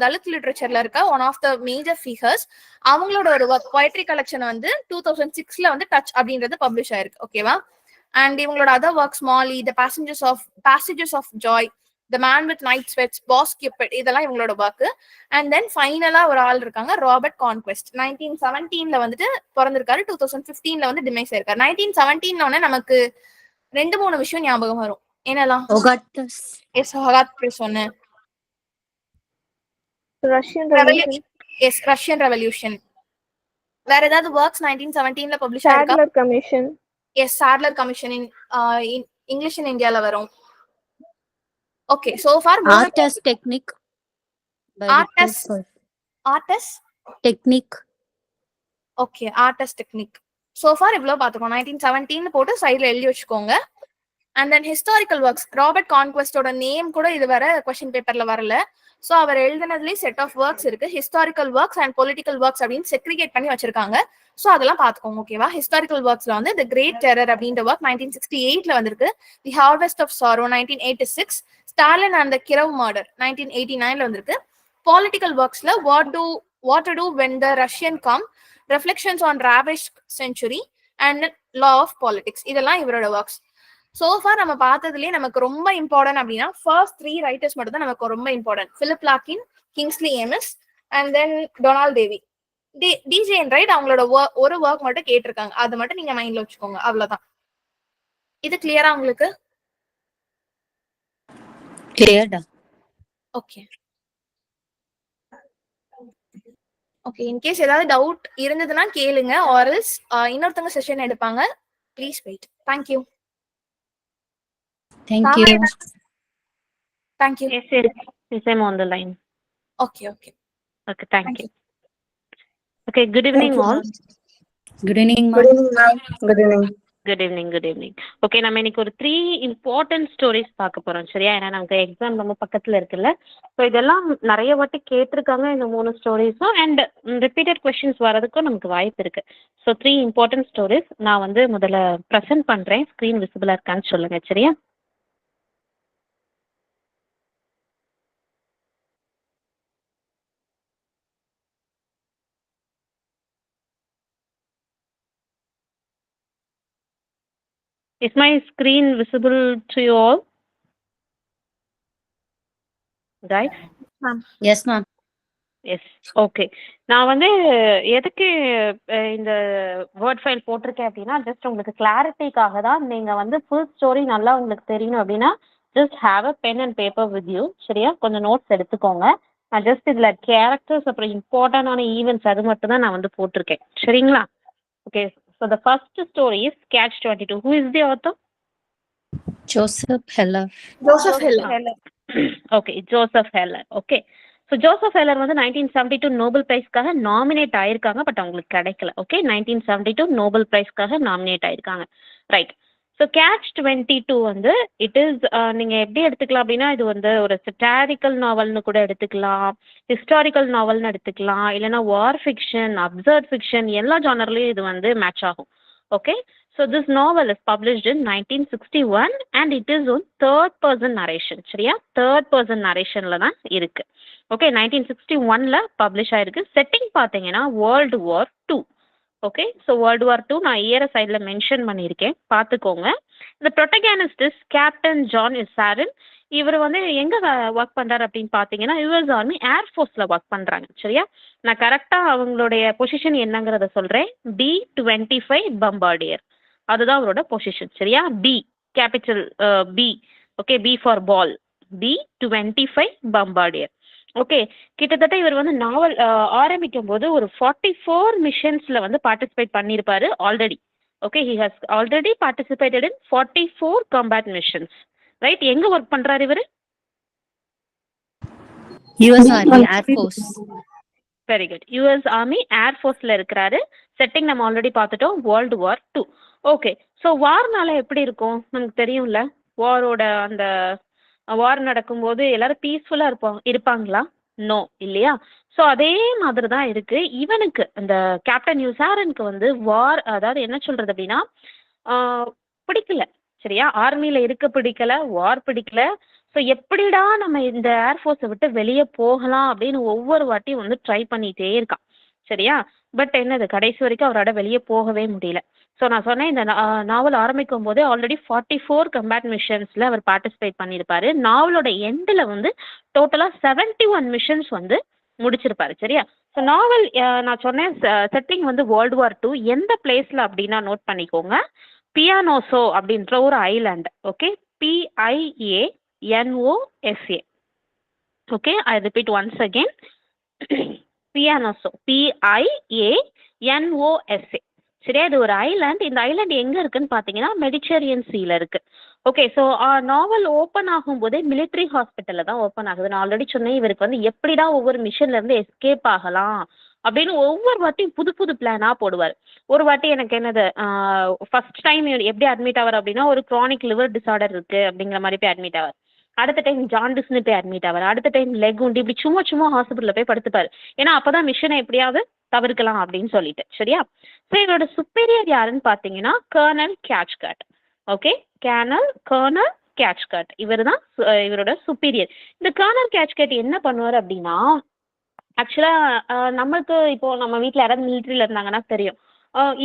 தலித் லிட்டரேச்சர்ல இருக்க one of the major figures. அவங்களோட ஒரு poetry கலெக்ஷன் வந்து 2006ல வந்து டச் அப்படின்றது பப்ளிஷ் ஆயிருக்கு. ஓகேவா? அண்ட் இவங்களோட other works Moly, the passages of joy, the man with night sweats, boss Cupid, இதெல்லாம் இவங்களோட ஒர்க். அண்ட் தென் ஃபைனலா ஒரு ஆள் இருக்காங்க, ராபர்ட் கான்குவெஸ்ட். 1917ல வந்துட்டு பிறந்திருக்காரு. 2015ல வந்து டிமைஸ் ஆயிருக்காரு. 1917 நமக்கு 2-3 விஷயம் ஞாபகம் வரும். என்னலாம்? எஸ், ஹொகாத் சொன்னேன். Russian Revolution. Yes, Russian revolution. வேற ஏதாவது ஒர்க்ஸ் 1917ல பப்ளிஷ் ஆயிருக்கா? Sadler Commission. Yes, Sadler commission English in இந்தியால வரும். Okay, so far Artist technique by Artist. Victor Solf. Artist Technique. Okay, artist technique. So far இவ்வளவு பாத்துக்கோங்க. 1917 போட்டு சைடுல எழுதி வச்சுக்கோங்க. And then historical works, Robert கான்குவெஸ்டோட நேம் கூட இது வர கொஸ்டின் பேப்பர்ல வரல. சோ அவர் எழுதினதுலயே செட் ஆஃப் ஒர்க்ஸ் இருக்கு. Historical works and political works அப்படின்னு செக்ரிகேட் பண்ணி வச்சிருக்காங்க. சோ அதெல்லாம் பாத்துக்கோங்க. ஓகேவா? ஹிஸ்டாரிக்கல் ஒர்க்ஸ்ல வந்து தி கிரேட் டெரர் அப்படின்ற ஒர்க் 1968ல வந்திருக்கு. The harvest of sorrow 1986, Stalin and the Kirov murder 1989ல வந்திருக்கு. பொலிட்டிக்கல் ஒர்க்ஸ்ல what to do when the Russian come, reflections on ravished century and law of politics, இதெல்லாம் இவரோட ஒர்க்ஸ். சோஃபார் நம்ம பார்த்ததுலயே நமக்கு ரொம்ப இம்பார்ட்டன்ட் அப்படின்னா ஃபர்ஸ்ட் 3 ரைட்டர்ஸ் மட்டும் தான் நமக்கு ரொம்ப important. Philip Larkin, Kingsley Amis and then Donald Davie. DJ Enright அவங்களோட ஒரு ஒர்க் மட்டும் கேட்டிருக்காங்க. அது மட்டும் நீங்க மைண்ட்ல வச்சுக்கோங்க. அவ்வளவுதான். இது கிளியரா உங்களுக்கு? Clear da. Okay okay. In case ஏதாவது டவுட் இருந்ததுன்னா கேளுங்க. ஆர்எல்ஸ் இன்னொருத்தவங்க செஷன் எடுப்பாங்க. Please wait. Thank you. Thank you. Thank you. Yes, I'm on the line. Okay okay. Okay, thank you. Okay, good evening all. Good evening, ma'am. Good evening, ma'am. Good evening. Good evening. Okay, நம்ம இன்னைக்கு ஒரு 3 important stories பார்க்க போறோம். சரியா? ஏன்னா நமக்கு exam நம்ம பக்கத்துல இருக்குல்ல. ஸோ இதெல்லாம் நிறைய வாட்டி கேட்டிருக்காங்க இந்த 3 ஸ்டோரிஸும். அண்ட் ரிப்பீட்டட் கொஸ்டின்ஸ் வரதுக்கும் நமக்கு வாய்ப்பு இருக்கு. ஸோ 3 இம்பார்ட்டன்ட் ஸ்டோரிஸ் நான் வந்து முதல்ல ப்ரெசென்ட் பண்றேன். ஸ்க்ரீன் விசிபிளா இருக்கான்னு சொல்லுங்க. சரியா? Is my screen visible to you all? Guys? Yes, ma'am. Yes, okay. நான் வந்து எதுக்கு இந்த வேர்ட் ஃபைல் போட்டிருக்கேன் அப்படின்னா, ஜஸ்ட் உங்களுக்கு கிளாரிட்டிக்காக தான். நீங்கள் வந்து ஃபுல் ஸ்டோரி நல்லா உங்களுக்கு தெரியணும் அப்படின்னா just have a pen and paper with you. சரியா? கொஞ்சம் நோட்ஸ் எடுத்துக்கோங்க. நான் ஜஸ்ட் இதில் கேரக்டர்ஸ் அப்புறம் இம்பார்ட்டண்டான ஈவெண்ட்ஸ் அது மட்டும் தான் நான் வந்து போட்டிருக்கேன். சரிங்களா? Okay. So the first story is Catch 22. Who is the author? Joseph Heller. Joseph Hill. Okay, Joseph Heller. Okay. So Joseph Heller வந்து 1972 நோபல் பிரைஸ்க்காக நாமினேட் ஆயிருக்காங்க. பட் அவங்களுக்கு கிடைக்கல. ஓகே, 1972 நோபல் பிரைஸ்க்காக நாமினேட் ஆயிருக்காங்க. ரைட். ஸோ Catch 22 வந்து it is நீங்கள் எப்படி எடுத்துக்கலாம் அப்படின்னா, இது வந்து ஒரு சட்டாரிக்கல் நாவல்னு கூட எடுத்துக்கலாம், ஹிஸ்டாரிக்கல் நாவல்னு எடுத்துக்கலாம், இல்லைன்னா வார் ஃபிக்ஷன், அப்சர்ட் ஃபிக்ஷன், எல்லா ஜானர்லையும் இது வந்து மேட்ச் ஆகும். Okay. So this novel is published in 1961 and it is one third person narration. சரியா, தேர்ட் பர்சன் நரேஷன்ல தான் இருக்கு. ஓகே, 1961ல பப்ளிஷ் ஆயிருக்கு. செட்டிங் பார்த்தீங்கன்னா world war 2. Okay, so world war 2 நான் இயரை சைடில் மென்ஷன் பண்ணியிருக்கேன், பார்த்துக்கோங்க. இந்த ப்ரொட்டகானிஸ்ட் இஸ் கேப்டன் ஜான் இசாரின். இவர் வந்து எங்க ஒர்க் பண்றாரு அப்படின்னு பார்த்தீங்கன்னா யுஎஸ் ஆர்மி ஏர்ஃபோர்ஸ்ல ஒர்க் பண்றாங்க. சரியா, நான் கரெக்டா அவங்களுடைய பொசிஷன் என்னங்கிறத சொல்றேன். B-25 பம்பார்டியர், அதுதான் அவரோட பொசிஷன். சரியா, B capital B. Okay, B for ball, B-25 bombardier. Okay, கிட்டத்தட்ட இவர் வந்து நாவல் ஆரம்பிக்கும் போது ஒரு 44 மிஷன்ஸ்ல வந்து பார்ட்டிசிபேட் பண்ணியிருப்பாரு already. Okay, he has already participated in 44 combat missions. Right, எங்க ஒர்க் பண்றாரு இவரு? US Army Air Force. Very good, US army ஏர்ஃபோர்ஸ்ல இருக்கிறாரு. செட்டிங் நம்ம ஆல்ரெடி பார்த்துட்டோம், வேர்ல்டு வார் 2. ஓகே, ஸோ வார்னால எப்படி இருக்கும் நமக்கு தெரியும்ல. வாரோட அந்த வார் நடக்கும்போது எல்லாரும் பீஸ்ஃபுல்லா இருப்பாங்களா? நோ, இல்லையா? ஸோ அதே மாதிரி தான் இருக்கு இவனுக்கு. அந்த கேப்டன் யுசாரனுக்கு வந்து வார், அதாவது என்ன சொல்றது அப்படின்னா பிடிக்கல. சரியா, ஆர்மியில இருக்க பிடிக்கல, வார் பிடிக்கல. ஸோ எப்படிடா நம்ம இந்த ஏர்ஃபோர்ஸை விட்டு வெளியே போகலாம் அப்படின்னு ஒவ்வொரு வாட்டியும் வந்து ட்ரை பண்ணிட்டே இருக்கான். சரியா, பட் என்னது கடைசி வரைக்கும் அவரோட வெளியே போகவே முடியல. ஸோ நான் சொன்னேன், இந்த நாவல் ஆரம்பிக்கும் போதே ஆல்ரெடி 44 கம்பேட் மிஷன்ஸ்ல அவர் பார்ட்டிசிபேட் பண்ணியிருப்பாரு. நாவலோட எண்டில் வந்து டோட்டலாக 71 மிஷன்ஸ் வந்து முடிச்சிருப்பாரு. சரியா, ஸோ நாவல் நான் சொன்னேன் செட்டிங் வந்து வேர்ல்டு வார் 2. எந்த பிளேஸ்ல அப்படின்னா நோட் பண்ணிக்கோங்க, பியானோசோ அப்படின்ற ஒரு island. Okay, PIANOSA. Okay, I repeat once again, Pianosa, PIANOSA. சரியா, இது ஒரு ஐலாண்ட். இந்த ஐலாண்ட் எங்க இருக்குன்னு பாத்தீங்கன்னா மெடிட்டரேனியன் சீல இருக்கு. ஓகே, ஸோ நாவல் ஓப்பன் ஆகும்போதே மிலிட்ரி ஹாஸ்பிட்டல்ல தான் ஓப்பன் ஆகுது. நான் ஆல்ரெடி சொன்னேன், இவருக்கு வந்து எப்படிடா ஒவ்வொரு மிஷன்ல இருந்து எஸ்கேப் ஆகலாம் அப்படின்னு ஒவ்வொரு வாட்டியும் புது புது பிளானா போடுவார். ஒரு வாட்டி எனக்கு என்னது ஃபர்ஸ்ட் டைம் எப்படி அட்மிட் ஆவார் அப்படின்னா, ஒரு க்ரானிக் லிவர் டிசார்டர் இருக்கு அப்படிங்கிற மாதிரி போய் அட்மிட் ஆவார். அடுத்த டைம் ஜாண்டிஸ்னு போய் அட்மிட் ஆவார். அடுத்த டைம் லெக் உண்டு, இப்படி சும்மா சும்மா ஹாஸ்பிட்டலில் போய் படுத்துப்பாரு. ஏன்னா அப்பதான் மிஷனை எப்படியாவது தவிர்க்கலாம் அப்படின்னு சொல்லிட்டு. சரியா, ஸோ இவரோட சுப்பீரியர் யாருன்னு பார்த்தீங்கன்னா கர்னல் கேட்ச்கட். ஓகே, கர்னல் கேட்ச்கட் இவர் தான் இவரோட சுப்பீரியர். இந்த கர்னல் கேட்ச்கட் என்ன பண்ணுவார் அப்படின்னா, ஆக்சுவலா நம்மளுக்கு இப்போ நம்ம வீட்டில் யாராவது மிலிட்ரியில் இருந்தாங்கன்னா தெரியும்,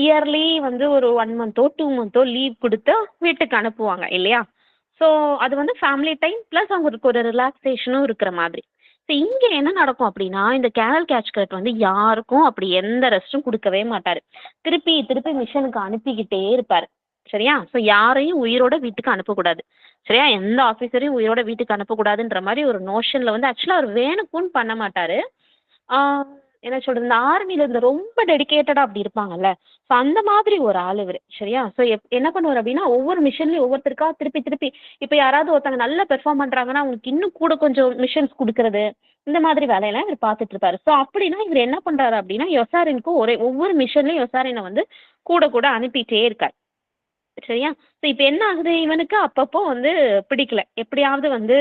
இயர்லி வந்து ஒரு 1 மந்த்தோ 2 மந்த்தோ லீவ் கொடுத்து வீட்டுக்கு அனுப்புவாங்க இல்லையா. ஸோ அது வந்து ஃபேமிலி டைம் ப்ளஸ் அவங்களுக்கு ஒரு ரிலாக்ஸேஷனும் இருக்கிற மாதிரி. ஸோ இங்கே என்ன நடக்கும் அப்படின்னா, இந்த கேனல் கேட்ச்கட் வந்து யாருக்கும் அப்படி எந்த ரெஸ்ட்டும் கொடுக்கவே மாட்டார். திருப்பி திருப்பி மிஷனுக்கு அனுப்பிக்கிட்டே இருப்பார். சரியா, ஸோ யாரையும் உயிரோட வீட்டுக்கு அனுப்பக்கூடாது. சரியா, எந்த ஆஃபீஸரையும் உயிரோட வீட்டுக்கு அனுப்பக்கூடாதுன்ற மாதிரி ஒரு நோஷனில் வந்து ஆக்சுவலாக அவர் வேணுக்குன்னு பண்ண மாட்டார். என்ன சொல்றது, இந்த ஆர்மியில இருந்து ரொம்ப டெடிக்கேட்டடா அப்படி இருப்பாங்கல்ல, ஸோ அந்த மாதிரி ஒரு ஆள் இவர். சரியா, ஸோ என்ன பண்ணுவார் அப்படின்னா, ஒவ்வொரு மிஷன்லயும் ஒவ்வொருத்தருக்கா திருப்பி திருப்பி இப்போ யாராவது ஒருத்தங்க நல்லா பெர்ஃபார்ம் பண்றாங்கன்னா அவங்களுக்கு இன்னும் கூட கொஞ்சம் மிஷன்ஸ் கொடுக்கறது, இந்த மாதிரி வேலையெல்லாம் இவர் பார்த்துட்டு இருப்பாரு. ஸோ அப்படின்னா இவர் என்ன பண்றாரு அப்படின்னா, யொசாரினுக்கும் ஒவ்வொரு மிஷன்லயும் யொசாரினை வந்து கூட கூட அனுப்பிட்டே இருக்காரு. சரியா, ஸோ இப்போ என்ன ஆகுது, இவனுக்கு அப்பப்போ வந்து பிடிக்கல, எப்படியாவது வந்து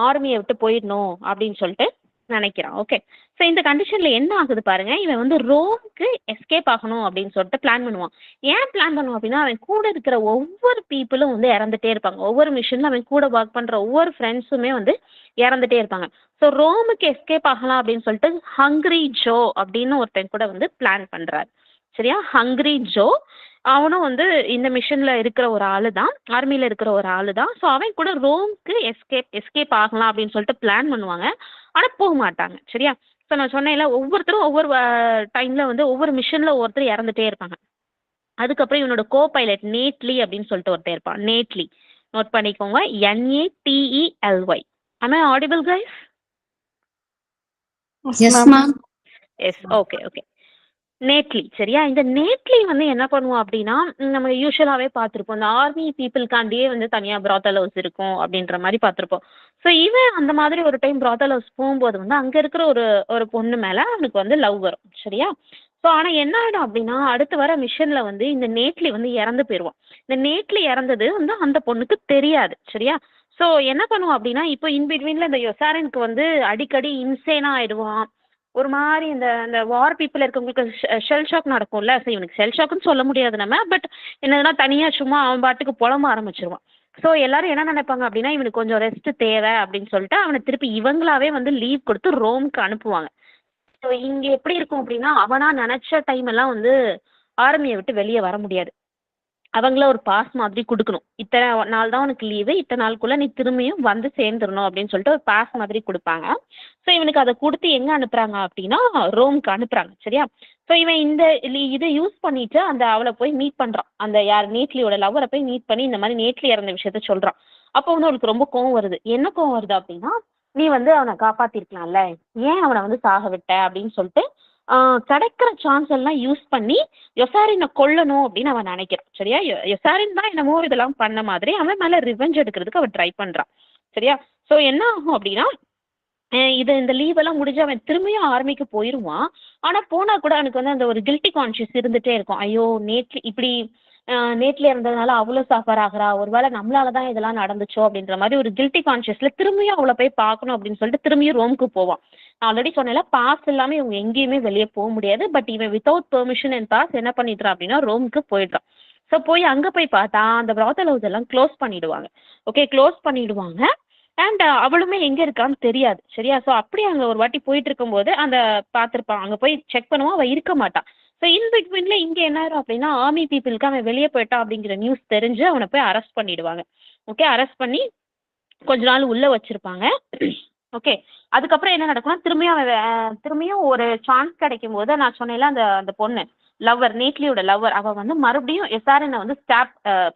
ஆர்மியை விட்டு போயிடணும் அப்படின்னு சொல்லிட்டு நினைக்கிறான். ஓகே, ஸோ இந்த கண்டிஷன்ல என்ன ஆகுது பாருங்க, இவன் வந்து ரோம்க்கு எஸ்கேப் ஆகணும் அப்படின்னு சொல்லிட்டு பிளான் பண்ணுவான். ஏன் பிளான் பண்ணுவான் அப்படின்னா, அவன் கூட இருக்கிற ஒவ்வொரு பீப்புளும் வந்து இறந்துட்டே இருப்பாங்க. ஒவ்வொரு மிஷன்ல அவன் கூட ஒர்க் பண்ற ஒவ்வொரு ஃப்ரெண்ட்ஸுமே வந்து இறந்துட்டே இருப்பாங்க. ஸோ ரோமுக்கு எஸ்கேப் ஆகலாம் அப்படின்னு சொல்லிட்டு ஹங்க்ரி ஜோ அப்படின்னு ஒருத்தன் கூட வந்து பிளான் பண்றாரு. சரியா, ஹங்க்ரி ஜோ அவனும் வந்து இந்த மிஷன்ல இருக்கிற ஒரு ஆளு தான், ஆர்மியில இருக்கிற ஒரு ஆளு தான். ஸோ அவன் கூட ரோம்க்கு எஸ்கேப் ஆகலாம் அப்படின்னு சொல்லிட்டு பிளான் பண்ணுவாங்க, ஆனா போக மாட்டாங்க. சரியா, ஸோ நான் சொன்னேன்ல, ஒவ்வொருத்தரும் ஒவ்வொரு டைம்ல வந்து ஒவ்வொரு மிஷன்ல ஒவ்வொருத்தர் இறந்துட்டே இருப்பாங்க. அதுக்கப்புறம் இவனோட கோ பைலட் நேட்லி அப்படின்னு சொல்லிட்டு ஒருத்தர் இருப்பான். நேட்லி நோட் பண்ணிக்கோங்க, NATELY. Am I audible, guys? Yes, ma'am. Yes, okay. நேட்லி. சரியா, இந்த நேட்லி வந்து என்ன பண்ணுவோம் அப்படின்னா, நம்ம யூஸ்வலாகவே பார்த்துருப்போம், இந்த ஆர்மி பீப்புளுக்காண்டியே வந்து தனியாக பிராத்தல் ஹவுஸ் இருக்கும் அப்படின்ற மாதிரி பார்த்துருப்போம். ஸோ இவன் அந்த மாதிரி ஒரு டைம் பிராத்தல் ஹவுஸ் போகும்போது வந்து அங்கே இருக்கிற ஒரு பொண்ணு மேலே அவனுக்கு வந்து லவ் வரும். சரியா, ஸோ ஆனால் என்ன ஆகிடும் அப்படின்னா, அடுத்து வர மிஷனில் வந்து இந்த நேட்லி வந்து இறந்து போயிடுவான். இந்த நேட்லி இறந்தது வந்து அந்த பொண்ணுக்கு தெரியாது. சரியா, ஸோ என்ன பண்ணுவோம் அப்படின்னா, இப்போ இன்பிட்வீனில் இந்த யொசாரனுக்கு வந்து அடிக்கடி இன்சேனாக ஆயிடுவான், ஒரு மாதிரி இந்த இந்த வார் பீப்புள் இருக்கவங்களுக்கு ஷெல் ஷாக் நடக்கும்ல. ஸோ இவனுக்கு ஷெல் ஷாக்னு சொல்ல முடியாது நம்ம. பட் என்னதுன்னா தனியாக சும்மா அவன் பாட்டுக்கு புலம்ப ஆரம்பிச்சிருவான். ஸோ எல்லாரும் என்ன நினைப்பாங்க அப்படின்னா இவனுக்கு கொஞ்சம் ரெஸ்ட் தேவை அப்படின்னு சொல்லிட்டு அவனை திருப்பி இவங்களாவே வந்து லீவ் கொடுத்து ரோமுக்கு அனுப்புவாங்க. ஸோ இங்கே எப்படி இருக்கும் அப்படின்னா அவனா நினச்ச டைம் எல்லாம் வந்து ஆர்மியை விட்டு வெளியே வர முடியாது. அவங்கள ஒரு பாஸ் மாதிரி கொடுக்கணும். இத்தனை நாள் தான் உனக்கு லீவு, இத்தனை நாளுக்குள்ள நீ திரும்பியும் வந்து சேர்ந்துடணும் அப்படின்னு சொல்லிட்டு ஒரு பாஸ் மாதிரி கொடுப்பாங்க. ஸோ இவனுக்கு அதை கொடுத்து எங்கே அனுப்புறாங்க அப்படின்னா ரோமுக்கு அனுப்புறாங்க. சரியா? ஸோ இவன் இந்த இதை யூஸ் பண்ணிட்டு அந்த அவளை போய் மீட் பண்ணுறான். அந்த யார் நேட்லியோட லவ்வரை போய் மீட் பண்ணி இந்த மாதிரி நேட்லி இறந்த விஷயத்த சொல்கிறான். அப்போ வந்து அவனுக்கு ரொம்ப கோவம் வருது. என்ன கோவம் வருது அப்படின்னா நீ வந்து அவனை காப்பாற்றிருக்கலாம்ல, ஏன் அவனை வந்து சாக விட்ட அப்படின்னு சொல்லிட்டு கிடைக்கிற சான்ஸ் எல்லாம் யூஸ் பண்ணி யொசாரினை கொல்லணும் அப்படின்னு அவன் நினைக்கிறான். சரியா? யொசாரின் தான் என்னமோ இதெல்லாம் பண்ண மாதிரி அவன் மேலே ரிவெஞ்ச் எடுக்கிறதுக்கு அவன் ட்ரை பண்ணுறான். சரியா? ஸோ என்ன ஆகும் அப்படின்னா இந்த லீவ் எல்லாம் முடிஞ்சு அவன் திரும்பியும் ஆர்மிக்கு போயிடுவான். ஆனால் போனால் கூட அவனுக்கு வந்து அந்த ஒரு கில்ட்டி கான்ஷியஸ் இருந்துகிட்டே இருக்கும். ஐயோ நேற்று இப்படி நேட்ல இருந்ததுனால அவ்வளோ சஃபர் ஆகிறா, ஒருவேளை நம்மளால தான் இதெல்லாம் நடந்துச்சோ அப்படின்ற மாதிரி ஒரு கில்ட்டி கான்ஷியஸ்ல திரும்பியும் அவளை போய் பார்க்கணும் அப்படின்னு சொல்லிட்டு திரும்பியும் ரோமுக்கு போவான். நான் ஆல்ரெடி சொன்னேன்ல பாஸ் இல்லாமல் இவங்க எங்கேயுமே வெளியே போக முடியாது. பட் இவன் வித்தவுட் பெர்மிஷன் அண்ட் பாஸ் என்ன பண்ணிடுறான் அப்படின்னா ரோமுக்கு போயிடுறான். ஸோ போய் அங்கே போய் பார்த்தா அந்த பிராத்தல் ஹவுஸ் எல்லாம் க்ளோஸ் பண்ணிடுவாங்க. ஓகே, க்ளோஸ் பண்ணிடுவாங்க. அண்ட் அவளுமே எங்கே இருக்கான்னு தெரியாது. சரியா? ஸோ அப்படியே அங்கே ஒரு வாட்டி போயிட்டு இருக்கும்போது அந்த பார்த்துருப்பான். அங்கே போய் செக் பண்ணுவான், அவள் இருக்க மாட்டான். ஸோ இன் பிட்வீன்ல இங்கே என்ன ஆயிரும் அப்படின்னா ஆர்மி பீப்புளுக்கு அவன் வெளியே போயிட்டான் அப்படிங்கிற நியூஸ் தெரிஞ்சு அவனை போய் அரெஸ்ட் பண்ணிடுவாங்க. ஓகே, அரெஸ்ட் பண்ணி கொஞ்ச நாள் உள்ளே வச்சிருப்பாங்க. ஓகே, அதுக்கப்புறம் என்ன நடக்கும்னா திரும்பியும் ஒரு சான்ஸ் கிடைக்கும் போது நான் சொன்னேன்ல அந்த அந்த பொண்ணு லவ்வர், நேட்லியோட லவ்வர், அவள் வந்து மறுபடியும் எஸ்ஆர்என்னை வந்து ஸ்டாப்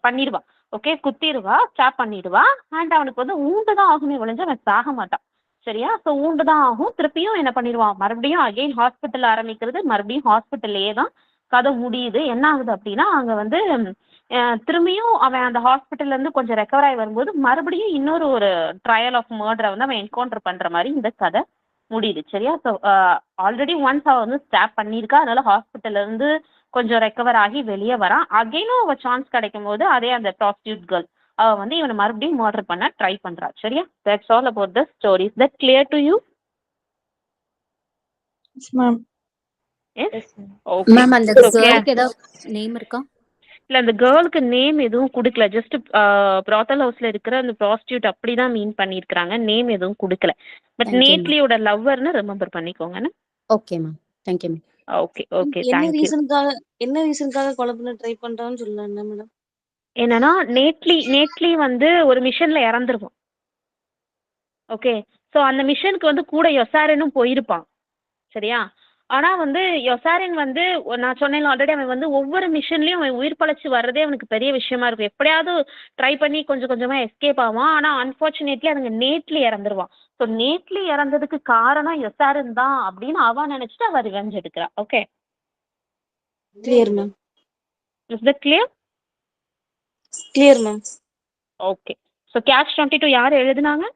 பண்ணிடுவா. ஓகே, குத்திடுவா, ஸ்டாப் பண்ணிடுவா. அண்ட் அவனுக்கு வந்து ஊண்டு தான் ஆகுமே ஒழிஞ்சு அவன் சாக மாட்டான். சரியா? ஸோ ஊண்டு தான் ஆகும். திருப்பியும் என்ன பண்ணிடுவான், மறுபடியும் அகெயின் ஹாஸ்பிட்டல் ஆரம்பிக்கிறது, மறுபடியும் ஹாஸ்பிட்டல்லையே தான் கதை முடியுது. என்ன ஆகுது அப்படின்னா அங்கே வந்து திரும்பியும் அவன் அந்த ஹாஸ்பிட்டல்லேருந்து கொஞ்சம் ரெக்கவர் ஆகி வரும்போது மறுபடியும் இன்னொரு ஒரு ட்ரையல் ஆஃப் மர்டரை வந்து அவன் என்கவுண்டர் பண்ணுற மாதிரி இந்த கதை முடியுது. சரியா? ஸோ ஆல்ரெடி ஒன்ஸ் அவள் வந்து ஸ்டாப் பண்ணியிருக்கா, அதனால ஹாஸ்பிட்டல்லேருந்து கொஞ்சம் ரெக்கவர் ஆகி வெளியே வரான். அகெயினும் அவள் சான்ஸ் கிடைக்கும் போது அதே அந்த ப்ராஸ்டியூட் கேர்ள் அவள் வந்து இவனை மறுபடியும் மர்டர் பண்ண ட்ரை பண்ணுறா. சரியா? That's all about the stories. That clear to you? Okay ma'am அந்த கேர்ளுக்கு ஏதாவது நேம் இருக்கா? இல்லை, அந்த கேர்ளுக்கு நேம் எதுவும் கொடுக்கல. ஜஸ்ட் ப்ராத்தல் ஹவுஸில் இருக்கிற அந்த ப்ராஸ்டியூட் அப்படி தான் மீன் பண்ணியிருக்கிறாங்க. நேம் எதுவும் கொடுக்கல. பட் Thank you, நேட்லியோட லவ்வர்னு ரிமெம்பர் பண்ணிக்கோங்கன்னு. Okay ma'am, thank you ma'am. Okay okay, என்ன தேங்க்யூ. ரீசனுக்காக கொலை பண்ண ட்ரை பண்றான்னு சொல்லலாம் என்ன மேடம்? என்னன்னா நேட்லி வந்து ஒரு மிஷன்ல இறந்துருவான். ஓகே, ஸோ அந்த மிஷனுக்கு வந்து கூட யொசாரனும் போயிருப்பான். சரியா? ஆனால் வந்து யொசாரன் வந்து நான் சொன்னேன் ஆல்ரெடி, அவன் வந்து ஒவ்வொரு மிஷன்லையும் அவன் உயிர் பழச்சி வர்றதே அவனுக்கு பெரிய விஷயமா இருக்கும். எப்படியாவது ட்ரை பண்ணி கொஞ்சம் கொஞ்சமாக எஸ்கேப் ஆவான். ஆனால் அன்ஃபார்ச்சுனேட்லி அதுங்க நேட்லி இறந்துருவான். ஸோ நேட்லி இறந்ததுக்கு காரணம் யொசாரன் தான் அப்படின்னு அவன் நினைச்சிட்டு அவன் ரிவெஞ்ச் எடுக்கிறான். Okay, clear ma'am. Is that clear? Clear ma'am. Okay, so catch 22 யார் எழுதுனாங்க?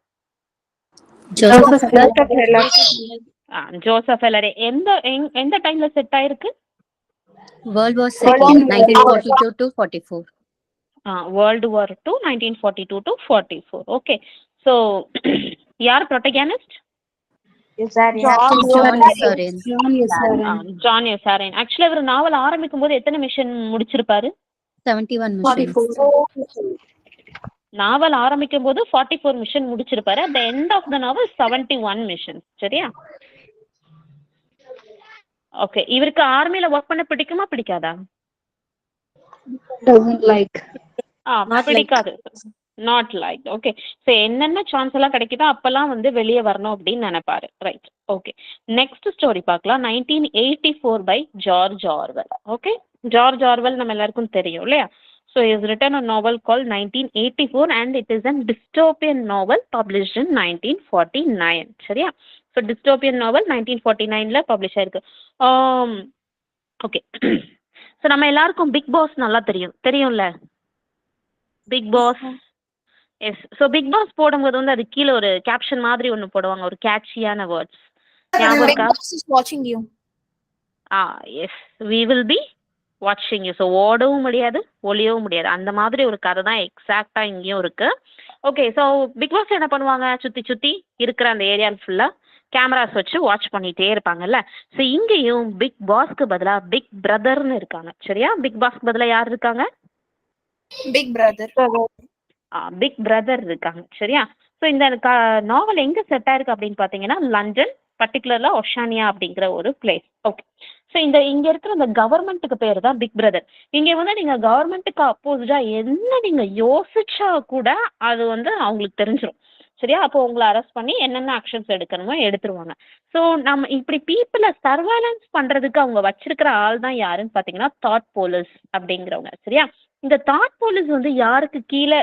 ஜோசப் எல்லரே. எந்த டைம்ல செட் ஆயிருக்கு? World War II 1942 to 44. World War II 1942 to 44. Okay, so யார் ப்ரொட்டகனிஸ்ட்? ஜான் யொசாரன். ஆக்சுவலா இவர் நாவல் ஆரம்பிக்கும் போது எத்தனை மிஷன் முடிச்சிருப்பாரு? 71 missions. நாவல் ஆரம்பிக்கும் போது 44 மிஷன் முடிச்சிருப்பாரு. At the end of the novel 71 mission. சரியா? ஓகே, இவருக்கு ஆர்மில ஒர்க் பண்ண பிடிக்குமா பிடிக்காதா? பிடிக்காது. Not like. ஓகே, ஸோ என்னென்ன சான்ஸ் எல்லாம் கிடைக்குதோ அப்பெல்லாம் வந்து வெளியே வரணும் அப்படின்னு நினைப்பாரு. ரைட். ஓகே, நெக்ஸ்ட் ஸ்டோரி பார்க்கலாம். 1984 by George Orwell. Okay, George Orwell நம்ம எல்லாருக்கும் தெரியும் இல்லையா? So he has written a novel called 1984 and it is a dystopian novel published in 1949. சரியா? So dystopian novel 1949ல பப்ளிஷ் ஆயிருக்கு. ஓகே, ஸோ நம்ம எல்லாருக்கும் பிக் பாஸ் நல்லா தெரியும்ல? Big boss. Yes. So big boss போடும்போது வந்து அது கீழே ஒரு கேப்ஷன் மாதிரி ஒன்று போடுவாங்க, ஒரு கேட்சியான வேர்ட்ஸ். ஞாபகம் இருக்கா? வாட்சிங் you. Yes, we will be வாட்சிங் யூ. ஸோ ஓடவும் முடியாது, ஒளியவும் முடியாது. அந்த மாதிரி ஒரு கதை தான் எக்ஸாக்டாக இங்கேயும் இருக்கு. ஓகே, ஸோ பிக் பாஸ் என்ன பண்ணுவாங்க, சுற்றி சுற்றி இருக்கிற அந்த ஏரியா ஃபுல்லாக கேமராஸ் வச்சு வாட்ச் பண்ணிட்டே இருப்பாங்கல்ல. ஸோ இங்கேயும் பிக் பாஸ்க்கு பதிலா பிக் பிரதர்னு இருக்காங்க. சரியா? பிக் பாஸ்க்கு பதிலா யார் இருக்காங்க? Big brother. பிக் பிரதர் இருக்காங்க. சரியா? ஸோ இந்த நாவல் எங்க செட் ஆயிருக்கு அப்படின்னு பாத்தீங்கன்னா லண்டன், பர்டிகுலர்ல ஒஷானியா அப்படிங்கிற ஒரு பிளேஸ். ஓகே. ஸோ இங்க இருக்கிற அந்த கவர்மெண்ட்டுக்கு பேர் தான் பிக் பிரதர். இங்க வந்து நீங்க கவர்மெண்ட்டுக்கு அப்போசிட்டா என்ன நீங்க யோசிச்சா கூட அது வந்து அவங்களுக்கு தெரிஞ்சிடும். சரியா? அப்போ உங்களை அரெஸ்ட் பண்ணி என்னென்ன ஆக்ஷன்ஸ் எடுக்கணுமோ எடுத்துருவாங்க. ஸோ நம்ம இப்படி பீப்புளை சர்வேலன்ஸ் பண்றதுக்கு அவங்க வச்சிருக்கிற ஆள் தான் யாருன்னு பாத்தீங்கன்னா தாட் போலீஸ் அப்படிங்கிறவங்க. சரியா? இந்த தாட் போலீஸ் வந்து யாருக்கு கீழே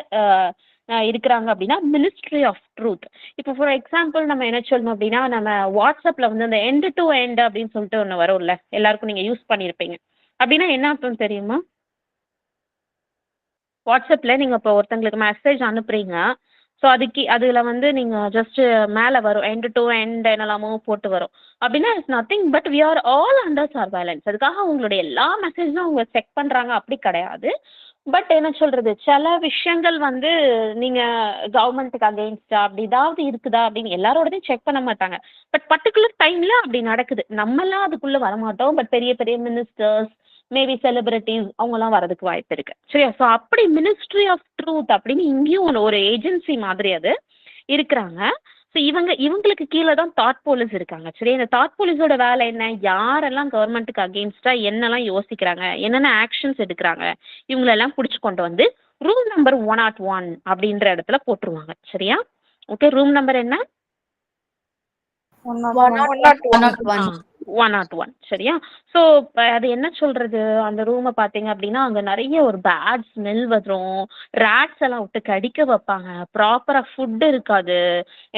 இருக்கிறாங்க அப்படின்னா மினிஸ்ட்ரி ஆஃப் ட்ரூத். இப்போ ஃபார் எக்ஸாம்பிள் நம்ம என்ன சொல்லணும் அப்படின்னா நம்ம வாட்ஸ்அப்ல வந்து அந்த எண்ட் டு எண்ட் அப்படின்னு சொல்லிட்டு ஒன்று வரும்ல, எல்லாருக்கும் நீங்க யூஸ் பண்ணியிருப்பீங்க. அப்படின்னா என்ன அர்த்தம் தெரியுமா? வாட்ஸ்அப்ல நீங்க இப்போ ஒருத்தங்களுக்கு மெசேஜ் அனுப்புறீங்க. ஸோ அதுல வந்து நீங்க ஜஸ்ட் மேலே வரும் எண்ட் டு எண்ட் என்னெல்லாமோ போட்டு வரும். அப்படின்னா it's nothing but we are all under surveillance. அதுக்காக உங்களுடைய எல்லா மெசேஜும் அவங்க செக் பண்றாங்க அப்படி கிடையாது. பட் என்ன சொல்றது, சில விஷயங்கள் வந்து நீங்க கவர்மெண்ட்டுக்கு அகெயின்ஸ்டா அப்படி ஏதாவது இருக்குதா அப்படின்னு எல்லாரோடதையும் செக் பண்ண மாட்டாங்க. பட் பர்டிகுலர் டைம்ல அப்படி நடக்குது. நம்மலாம் அதுக்குள்ள வரமாட்டோம். பட் பெரிய பெரிய மினிஸ்டர்ஸ், மேபி செலிபிரிட்டிஸ் அவங்கலாம் வரதுக்கு வாய்ப்பு இருக்கு. சரியா? ஸோ அப்படி மினிஸ்ட்ரி ஆஃப் ட்ரூத் அப்படின்னு இங்கேயும் ஒரு ஏஜென்சி மாதிரி அது இருக்கிறாங்க. ஸோ இவங்களுக்கு கீழே தான் தாட் போலீஸ் இருக்காங்க. சரி, இந்த தாட் போலீஸோட வேலை என்ன, யாரெல்லாம் கவர்மெண்ட்டுக்கு அகெயின்ஸ்டா என்னெல்லாம் யோசிக்கிறாங்க, என்னென்ன ஆக்ஷன்ஸ் எடுக்கிறாங்க, இவங்களெல்லாம் பிடிச்சி கொண்டு வந்து ரூம் நம்பர் 101 அப்படின்ற இடத்துல போட்டுருவாங்க. சரியா? ஓகே. ரூம் நம்பர் என்ன? 101. சரியா? ஸோ அது என்ன சொல்றது, அந்த ரூமை பார்த்தீங்க அப்படின்னா அங்கே நிறைய ஒரு பேட் ஸ்மெல் வரும், ரேட்ஸ் எல்லாம் விட்டு கடிக்க வைப்பாங்க, ப்ராப்பராக ஃபுட் இருக்காது,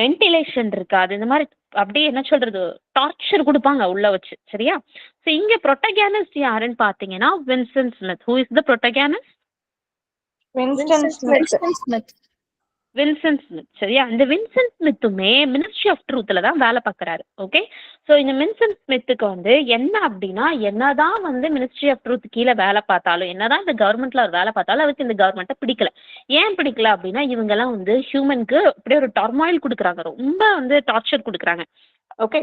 வென்டிலேஷன் இருக்காது, இந்த மாதிரி அப்படியே என்ன சொல்றது டார்ச்சர் கொடுப்பாங்க உள்ள வச்சு. சரியா? ஸோ இங்கே ப்ரொட்டகனிஸ்ட் யாருன்னு பார்த்தீங்கன்னா Vincent Smith. Who is the protagonist? Vincent Smith. சரியா? இந்த வின்சென்ட் ஸ்மித்துமே மினிஸ்ட்ரி ஆஃப் ட்ரூத்ல தான் வேலை பார்க்குறாரு. ஓகே. ஸோ இந்த வின்சென்ட் ஸ்மித்துக்கு வந்து என்ன அப்படின்னா என்னதான் வந்து மினிஸ்ட்ரி ஆஃப் ட்ரூத் கீழே வேலை பார்த்தாலும், என்னதான் இந்த கவர்மெண்ட்ல ஒரு வேலை பார்த்தாலும் அவருக்கு இந்த கவர்மெண்ட்டை பிடிக்கல. ஏன் பிடிக்கல அப்படின்னா இவங்கெல்லாம் வந்து ஹியூமனுக்கு அப்படியே ஒரு டர்மாயில் கொடுக்குறாங்க, ரொம்ப வந்து டார்ச்சர் கொடுக்குறாங்க. ஓகே.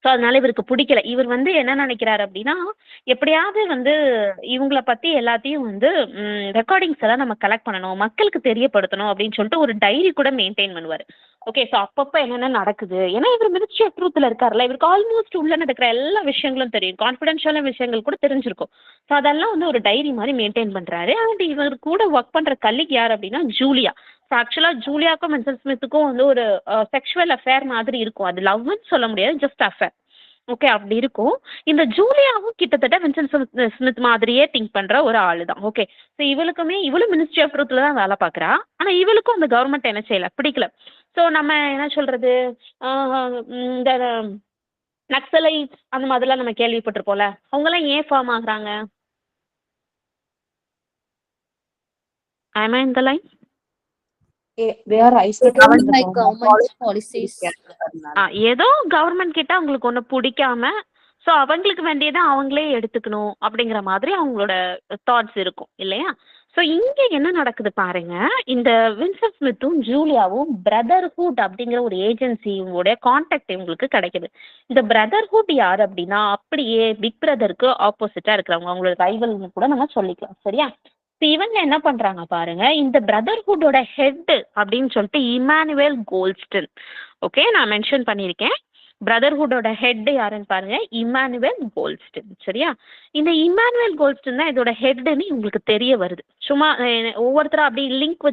ஸோ அதனால இவருக்கு பிடிக்கல. இவர் வந்து என்ன நினைக்கிறாரு அப்படின்னா எப்படியாவது வந்து இவங்களை பத்தி எல்லாத்தையும் வந்து ரெக்கார்டிங்ஸ் எல்லாம் நம்ம கலெக்ட் பண்ணணும், மக்களுக்கு தெரியப்படுத்தணும் அப்படின்னு சொல்லிட்டு ஒரு டைரி கூட மெயின்டைன் பண்ணுவார். ஓகே. ஸோ அப்பப்போ என்னென்ன நடக்குது, ஏன்னா இவர் மினிஸ்ட்ரி ஆஃப் ட்ரூத்ல இருக்காருல்ல, இவருக்கு ஆல்மோஸ்ட் உள்ள நடக்கிற எல்லா விஷயங்களும் தெரியும், கான்ஃபிடென்ஷியலான விஷயங்கள் கூட தெரிஞ்சிருக்கும். ஸோ அதெல்லாம் வந்து ஒரு டைரி மாதிரி மெயின்டைன் பண்றாரு. அண்ட் இவர் கூட ஒர்க் பண்ற கலீக் யார் அப்படின்னா ஜூலியா. ஸோ ஆக்சுவலாக ஜூலியாக்கும் வின்சென்ட் ஸ்மித்துக்கும் வந்து ஒரு செக்ஷுவல் அஃபேர் மாதிரி இருக்கும். அது லவ்னு சொல்ல முடியாது, ஜஸ்ட் அஃபேர். ஓகே. அப்படி இருக்கும். இந்த ஜூலியாவும் கிட்டத்தட்ட வின்சென்ட் ஸ்மித் மாதிரியே திங்க் பண்ற ஒரு ஆளு தான். ஓகே. ஸோ இவளும் மினிஸ்ட்ரி ஆஃப் ட்ரூத்ல தான் வேலை பார்க்குறா. ஆனால் இவளுக்கும் அந்த கவர்மெண்ட் என்ன செய்யல, பிடிக்கல. ஸோ நம்ம என்ன சொல்றது, இந்த நக்சலைட்ஸ் அந்த மாதிரிலாம் நம்ம கேள்விப்பட்டிருப்போம்ல, அவங்கெல்லாம் ஏன் ஃபார்ம் ஆகுறாங்க? Am I in the line? They are isolated from the Like government policies. ஏதோ கவர்மெண்ட் கிட்ட அவங்களுக்கு ஒன்று பிடிக்காம ஸோ அவங்களுக்கு வேண்டியதை அவங்களே எடுத்துக்கணும் அப்படிங்கிற மாதிரி அவங்களோட தாட்ஸ் இருக்கும் இல்லையா? ஸோ இங்கே என்ன நடக்குது பாருங்க, இந்த வின்சென்ட் ஸ்மித்தும் ஜூலியாவும் பிரதர்ஹுட் அப்படிங்கிற ஒரு ஏஜென்சி இவங்களுடைய கான்டாக்ட் இவங்களுக்கு கிடைக்குது. இந்த பிரதர்ஹுட் யார் அப்படின்னா அப்படியே பிக் பிரதருக்கு ஆப்போசிட்டா இருக்கிறவங்க, அவங்களோட ரைவல்னு கூட நம்ம சொல்லிக்கலாம். சரியா? இவங்க என்ன பண்றாங்க பாருங்க, இந்த பிரதர்ஹுட்டோட ஹெட் அப்படின்னு சொல்லிட்டு இமானுவேல் கோல்ஸ்டன். ஓகே. நான் மென்ஷன் பண்ணியிருக்கேன். பிரதர்ஹுட்டோட ஹெட் யாருன்னு பாருங்க, இமானுவேல் கோல்ஸ்டன். சரியா? இந்த இமானுவேல் கோல்ஸ்டன் தான் இதோட ஹெட்னு உங்களுக்கு தெரிய வருது. சும்மா ஒவ்வொருத்தரும் அப்படி லிங்க்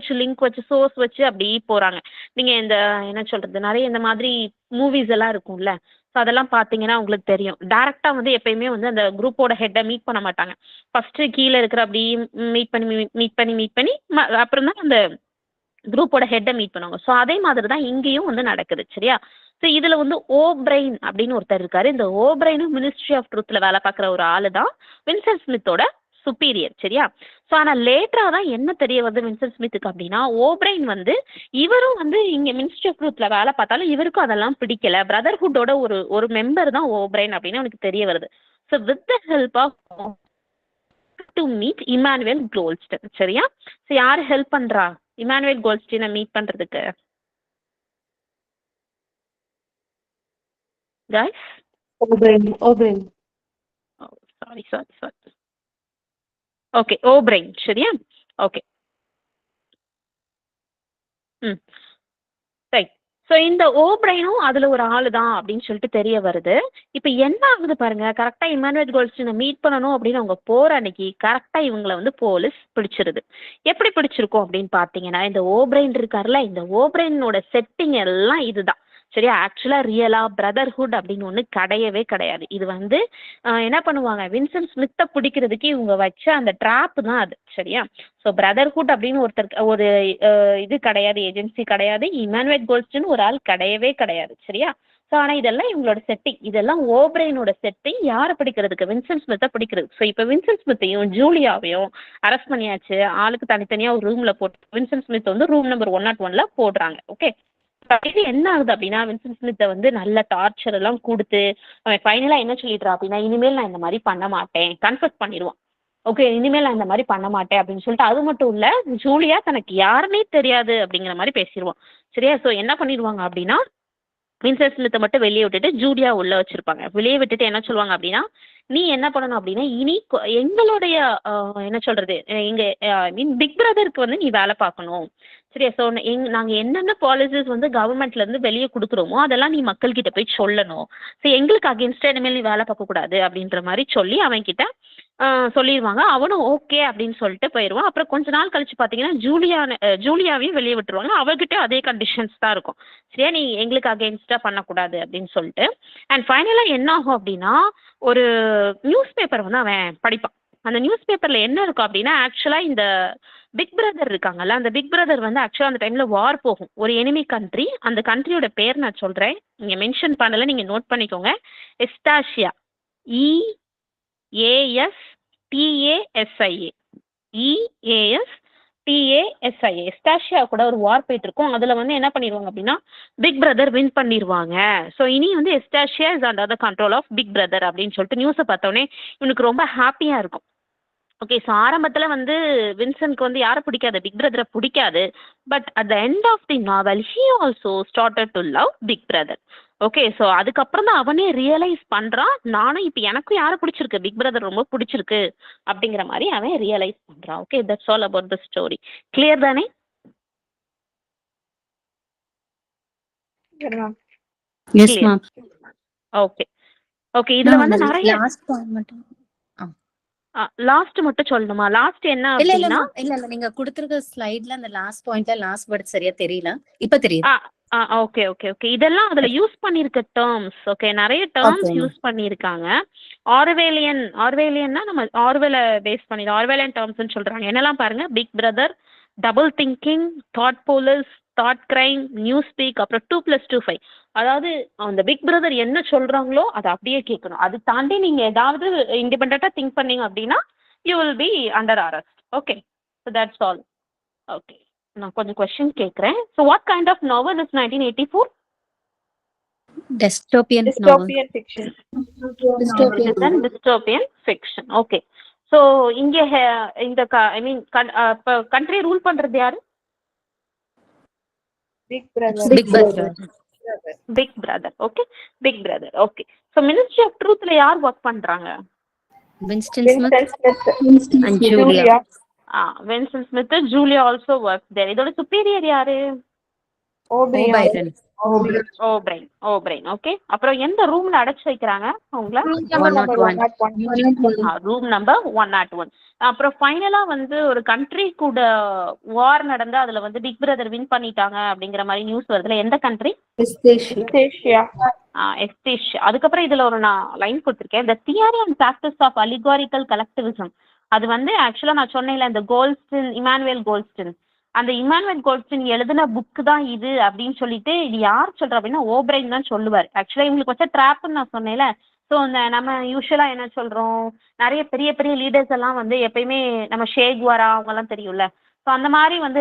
வச்சு சோர்ஸ் வச்சு அப்படி போறாங்க. நீங்க இந்த என்ன சொல்றது நிறைய இந்த மாதிரி மூவிஸ் எல்லாம் இருக்கும்ல, ஸோ அதெல்லாம் பார்த்தீங்கன்னா உங்களுக்கு தெரியும். டேரக்டா வந்து எப்பயுமே வந்து அந்த குரூப்போட ஹெட்டை மீட் பண்ண மாட்டாங்க. ஃபர்ஸ்ட் கீழே இருக்கிற அப்படி மீட் பண்ணி அப்புறம் தான் அந்த குரூப்போட ஹெட்டை மீட் பண்ணுவாங்க. ஸோ அதே மாதிரி தான் இங்கேயும் வந்து நடக்குது. சரியா? ஸோ இதுல வந்து ஓப்ரைன் அப்படின்னு ஒருத்தர் இருக்காரு. இந்த ஓப்ரைனும் மினிஸ்ட்ரி ஆஃப் ட்ரூத்ல வேலை பார்க்குற ஒரு ஆளு தான் வின்சென்ட் ஸ்மித்தோட சுப்பீரியர். சரியா? ஸோ ஆனால் லேட்டரா தான் என்ன தெரிய வருது வின்சென்ட் ஸ்மித்துக்கு அப்படின்னா ஓப்ரைன் வந்து இவரும் வந்து இங்க மினிஸ்ட்ரி ஆஃப் ட்ரூத்ல வேலை பார்த்தாலும் இவருக்கும் அதெல்லாம் பிடிக்கல, பிரதர்ஹுட்டோட ஒரு மெம்பர் தான் ஓப்ரைன் அப்படின்னு அவனுக்கு தெரிய வருது. So with the help of to meet Emmanuel Goldstein. சரியா? ஸோ யார் ஹெல்ப் பண்றா இமானுவேல் கோல்ஸ்டனை மீட் பண்றதுக்கு? guys? O'Brien. Oh, sorry. Okay, O'Brien, சரியா? Okay. ரைட். ஸோ இந்த ஓப்ரைனும் அதுல ஒரு ஆளு தான் அப்படின்னு சொல்லிட்டு தெரிய வருது. இப்போ என்ன ஆகுது பாருங்க, கரெக்டா இமானுவேல் கோல்ட்ஸ்டீனை மீட் பண்ணணும் அப்படின்னு அவங்க போற அன்னைக்கு கரெக்டா இவங்களை வந்து போலீஸ் பிடிச்சிருது. எப்படி பிடிச்சிருக்கோம் அப்படின்னு பாத்தீங்கன்னா, இந்த ஓப்ரைன் இருக்காருல்ல, இந்த ஓப்ரைனோட செட்டிங் எல்லாம் இதுதான் சரியா. ஆக்சுவலா ரியலா பிரதர்ஹுட் அப்படின்னு ஒண்ணு கிடையவே கிடையாது. இது வந்து என்ன பண்ணுவாங்க, வின்சென்ட் ஸ்மித்தை பிடிக்கிறதுக்கு இவங்க வச்ச அந்த ட்ராப் தான் அது சரியா. ஸோ பிரதர்ஹுட் அப்படின்னு ஒரு இது கிடையாது, ஏஜென்சி கிடையாது. இமானுவேல் கோல்ட்ஸ்டீன் ஒரு ஆள் கிடையவே கிடையாது சரியா. ஸோ ஆனால் இதெல்லாம் இவங்களோட செட்டிங், இதெல்லாம் ஓப்ரைனோட செட்டிங். யாரை பிடிக்கிறதுக்கு, வின்சென்ட் ஸ்மித்தை பிடிக்கிறது. ஸோ இப்போ வின்சென்ட் ஸ்மித்தையும் ஜூலியாவையும் அரெஸ்ட் பண்ணியாச்சு. ஆளுக்கு தனித்தனியாக ஒரு ரூம்ல போட்டு வின்சென்ட் ஸ்மித் வந்து ரூம் நம்பர் 101ல போடுறாங்க. ஓகே, இது என்ன ஆகுது அப்படின்னா, வின்சென்ட் ஸ்மித்தை வந்து நல்ல டார்ச்சர் எல்லாம் கொடுத்து அவன் ஃபைனலா என்ன சொல்லிடுறான் அப்படின்னா, இனிமேல் நான் இந்த மாதிரி பண்ண மாட்டேன், கன்ஃபஸ் பண்ணிடுவான். ஓகே, இனிமேல் நான் இந்த மாதிரி பண்ண மாட்டேன் அப்படின்னு சொல்லிட்டு, அது மட்டும் இல்ல, ஜூலியா தனக்கு யாருன்னே தெரியாது அப்படிங்கிற மாதிரி பேசிடுவான் சரியா. ஸோ என்ன பண்ணிடுவாங்க அப்படின்னா, வின்சென்ட் ஸ்மித்தை மட்டும் வெளியே விட்டுட்டு ஜூலியா உள்ள வச்சிருப்பாங்க. வெளியே விட்டுட்டு என்ன சொல்லுவாங்க அப்படின்னா, நீ என்ன பண்ணணும் அப்படின்னா, இனி எங்களுடைய என்ன சொல்றது, எங்க மீன் பிக் பிரதருக்கு வந்து நீ வேலை பார்க்கணும் சரியா. ஸோ நாங்க என்னென்ன பாலிசிஸ் வந்து கவர்மெண்ட்ல இருந்து வெளியே கொடுக்குறோமோ அதெல்லாம் நீ மக்கள்கிட்ட போய் சொல்லணும். ஸோ எங்களுக்கு அகேன்ஸ்டா இனிமேல் நீ வேலை பார்க்க கூடாது அப்படின்ற மாதிரி சொல்லி அவன் கிட்ட சொல்லிடுவாங்க. அவனும் ஓகே அப்படின்னு சொல்லிட்டு போயிடுவான். அப்புறம் கொஞ்ச நாள் கழிச்சு பார்த்தீங்கன்னா ஜூலியாவையும் வெளியே விட்டுருவாங்க. அவர்கிட்ட அதே கண்டிஷன்ஸ் தான் இருக்கும் சரியா, நீ எங்களுக்கு அகேன்ஸ்டா பண்ணக்கூடாது அப்படின்னு சொல்லிட்டு. அண்ட் ஃபைனலாக என்ன ஆகும் அப்படின்னா, ஒரு நியூஸ் பேப்பர் வந்து அவன் படிப்பான். அந்த நியூஸ் பேப்பர்ல என்ன இருக்கும் அப்படின்னா, ஆக்சுவலா இந்த பிக் பிரதர் இருக்காங்கல்ல, அந்த பிக் பிரதர் வந்து ஆக்சுவலா அந்த டைம்ல வார் போகும் ஒரு எனிமி கண்ட்ரி. அந்த கண்ட்ரியோட பேர் நான் சொல்றேன், நீங்க மென்ஷன் பண்ணல, நீங்க நோட் பண்ணிக்கோங்க. எஸ்டாஷியா, EASTASIA, EASTASIA. எஸ்டாஷியா கூட ஒரு வார் போயிட்டு இருக்கும். அதுல வந்து என்ன பண்ணிடுவாங்க அப்படின்னா, பிக் பிரதர் வின் பண்ணிடுவாங்க. ஸோ இனி வந்து Eastasia is under the control of Big Brother அப்படின்னு சொல்லிட்டு நியூஸை பார்த்தோன்னே இவனுக்கு ரொம்ப ஹாப்பியா இருக்கும். ஓகே, ஸோ ஆரம்பத்தில் வந்து வின்சென்ட்க்கு வந்து யாரை பிடிக்காது, பிக் பிரதரை பிடிக்காது. But at the end of the novel he also started to love big brother. Okay, so அதுக்கப்புறம் தான் அவனே ரியலைஸ் பண்ணுறான், நானும் இப்போ எனக்கும் யாரை பிடிச்சிருக்கு, பிக் பிரதர் ரொம்ப பிடிச்சிருக்கு அப்படிங்கிற மாதிரி அவன் ரியலைஸ் பண்ணுறான். Okay, that's all about the story. Clear தானே? Yes, ma'am. ஓகே ஓகே, இதில் வந்து நிறைய லாஸ்ட் பாயிண்ட் மட்டும். லாஸ்ட் மட்டும் சொல்லணுமா? லாஸ்ட் என்ன இல்ல அப்படின்னா, இல்ல நீங்க கொடுத்திருக்க ஸ்லைட்ல அந்த லாஸ்ட் பாயிண்ட்ல லாஸ்ட் வேர்ட் சரியா தெரியல, இப்ப தெரியுது. ஓகே ஓகே ஓகே, இதெல்லாம் அதுல யூஸ் பண்ணிருக்க டேர்ம்ஸ். ஓகே, நிறைய டேர்ம்ஸ் Okay. யூஸ் பண்ணிருக்காங்க. ஆர்வேலியன்னா நம்ம ஆர்வேல பேஸ் பண்ணி ஆர்வேலியன் டேர்ம்ஸ்னு சொல்றாங்க. என்னெல்லாம் பாருங்க, big brother, double thinking, thought police, thought crime, newspeak, அப்புறம் 2+2=5. அதாவது அந்த பிக் பிரதர் என்ன சொல்றாங்களோ அதை அப்படியே கேட்கணும். அது தாண்டி நீங்க ஏதாவது இண்டிபெண்டா திங்க் பண்ணீங்க அப்படின்னா you will be under arrest. Okay, so that's all. Okay, நான் கொஞ்சம் கொஸ்டின் கேட்குறேன். So what kind of novel is 1984? Dystopian novel. Dystopian fiction. Okay, so இங்கே இந்த ஐ மீன் கண்ட்ரி ரூல் பண்றது யாரு? Big Brother. Big Brother. Big brother. Okay, Big brother. Okay, so ministry of ட்ரூத்ல யார் work பண்றாங்க? Winston Smith and Julia. Vincent Smith, Julia also work there. இதோட superior யாரு? O'Brien. O'Brien. Okay, அப்புறம் எந்த ரூம்ல அடைச்சு வைக்கிறாங்க அவங்கள? 101. Room number 101. அப்புறம் ஃபைனலா வந்து ஒரு கண்ட்ரி கூட வார் நடந்து அதுல வந்து பிக் பிரதர் வின் பண்ணிட்டாங்க அப்படிங்கிற மாதிரி நியூஸ் வருதுல, எந்த கண்ட்ரி? எஸ்டேஷியா. அதுக்கப்புறம் இதுல ஒரு நான் லைன் கொடுத்துருக்கேன், the theory and practice of oligarchical collectivism. அது வந்து ஆக்சுவலா நான் சொன்னேன்ல, இந்த இமானுவேல் கோல்ட்ஸ்டீன், அந்த இமானுவேல் கோல்ட்ஸ்டீன் எழுதின புக்கு தான் இது அப்படின்னு சொல்லிட்டு, இது யார் சொல்ற அப்படின்னா ஓப்ரைன் தான் சொல்லுவார். ஆக்சுவலா இவங்களுக்கு வச்ச ட்ராப்னு நான் சொன்னேன்ல. ஸோ அந்த நம்ம யூஸ்வலா என்ன சொல்றோம், நிறைய பெரிய பெரிய லீடர்ஸ் எல்லாம் வந்து எப்பயுமே நம்ம ஷேக்வாரா அவங்கெல்லாம் தெரியும்ல. ஸோ அந்த மாதிரி வந்து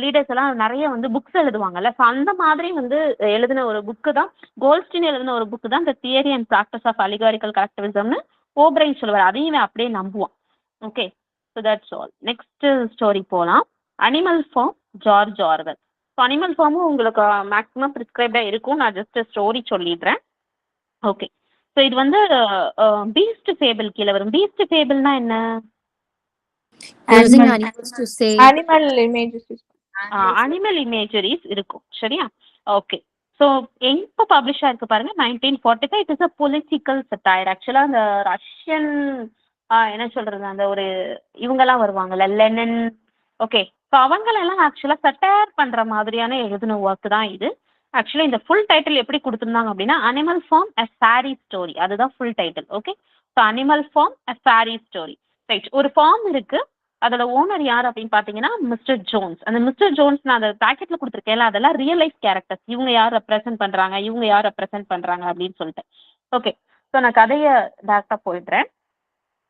லீடர்ஸ் எல்லாம் நிறைய வந்து புக்ஸ் எழுதுவாங்கல்ல. ஸோ அந்த மாதிரி வந்து எழுதின ஒரு புக்கு தான், கோல்ட்ஸ்டீன் எழுதின ஒரு புக்கு தான் the theory and practice of oligarchical கலெக்டிவிசம்னு ஓப்ரைன் சொல்லுவார். அதையும் அப்படியே நம்புவான். Okay, so that's all. Next story போகலாம். Animal Farm, George Orwell. So Animal ஃபார்மும் உங்களுக்கு மேக்ஸிமம் ப்ரிஸ்கிரைப்டாக இருக்கும். நான் ஜஸ்ட் ஸ்டோரி சொல்லிடுறேன். ஓகே. ஸோ இது வந்து பீஸ்ட் ஃபேபிள் கீழே வரும். பீஸ்ட் ஃபேபிள்னா என்ன? Using animals to say animal images use animal imageries இருக்கும். சரியா? ஓகே. ஸோ எப்போ பப்ளிஷ் ஆயிருக்கு பாருங்க, 1945. It is a political satire. ஆக்சுவலாக அந்த ரஷ்யன் என்ன சொல்றது, அந்த ஒரு இவங்கெல்லாம் வருவாங்கல்ல, லெனின். ஓகே. ஸோ அவங்களெல்லாம் ஆக்சுவலாக சட்டையர் பண்ற மாதிரியான எழுதின ஒர்க் தான் இது. ஆக்சுவலி இந்த ஃபுல் டைட்டில் எப்படி கொடுத்துருந்தாங்க அப்படின்னா, Animal Farm a fairy story. அதுதான் full title. Okay. So animal Farm a fairy story. Right. ஒரு ஃபார்ம் இருக்கு, அதோட ஓனர் யார் அப்படின்னு பாத்தீங்கன்னா மிஸ்டர் ஜோன்ஸ். அந்த மிஸ்டர் ஜோன்ஸ் நான் அந்த பேக்கெட்ல கொடுத்துருக்கேன்ல, அதெல்லாம் ரியல் லைஃப் கேரக்டர்ஸ். இவங்க யார் ரெப்ரசென்ட் பண்றாங்க, இவங்க யார் ரெப்ரசென்ட் பண்றாங்க அப்படின்னு சொல்லிட்டு. ஓகே. ஸோ நான் கதையை டேரக்டா போயிடுறேன்.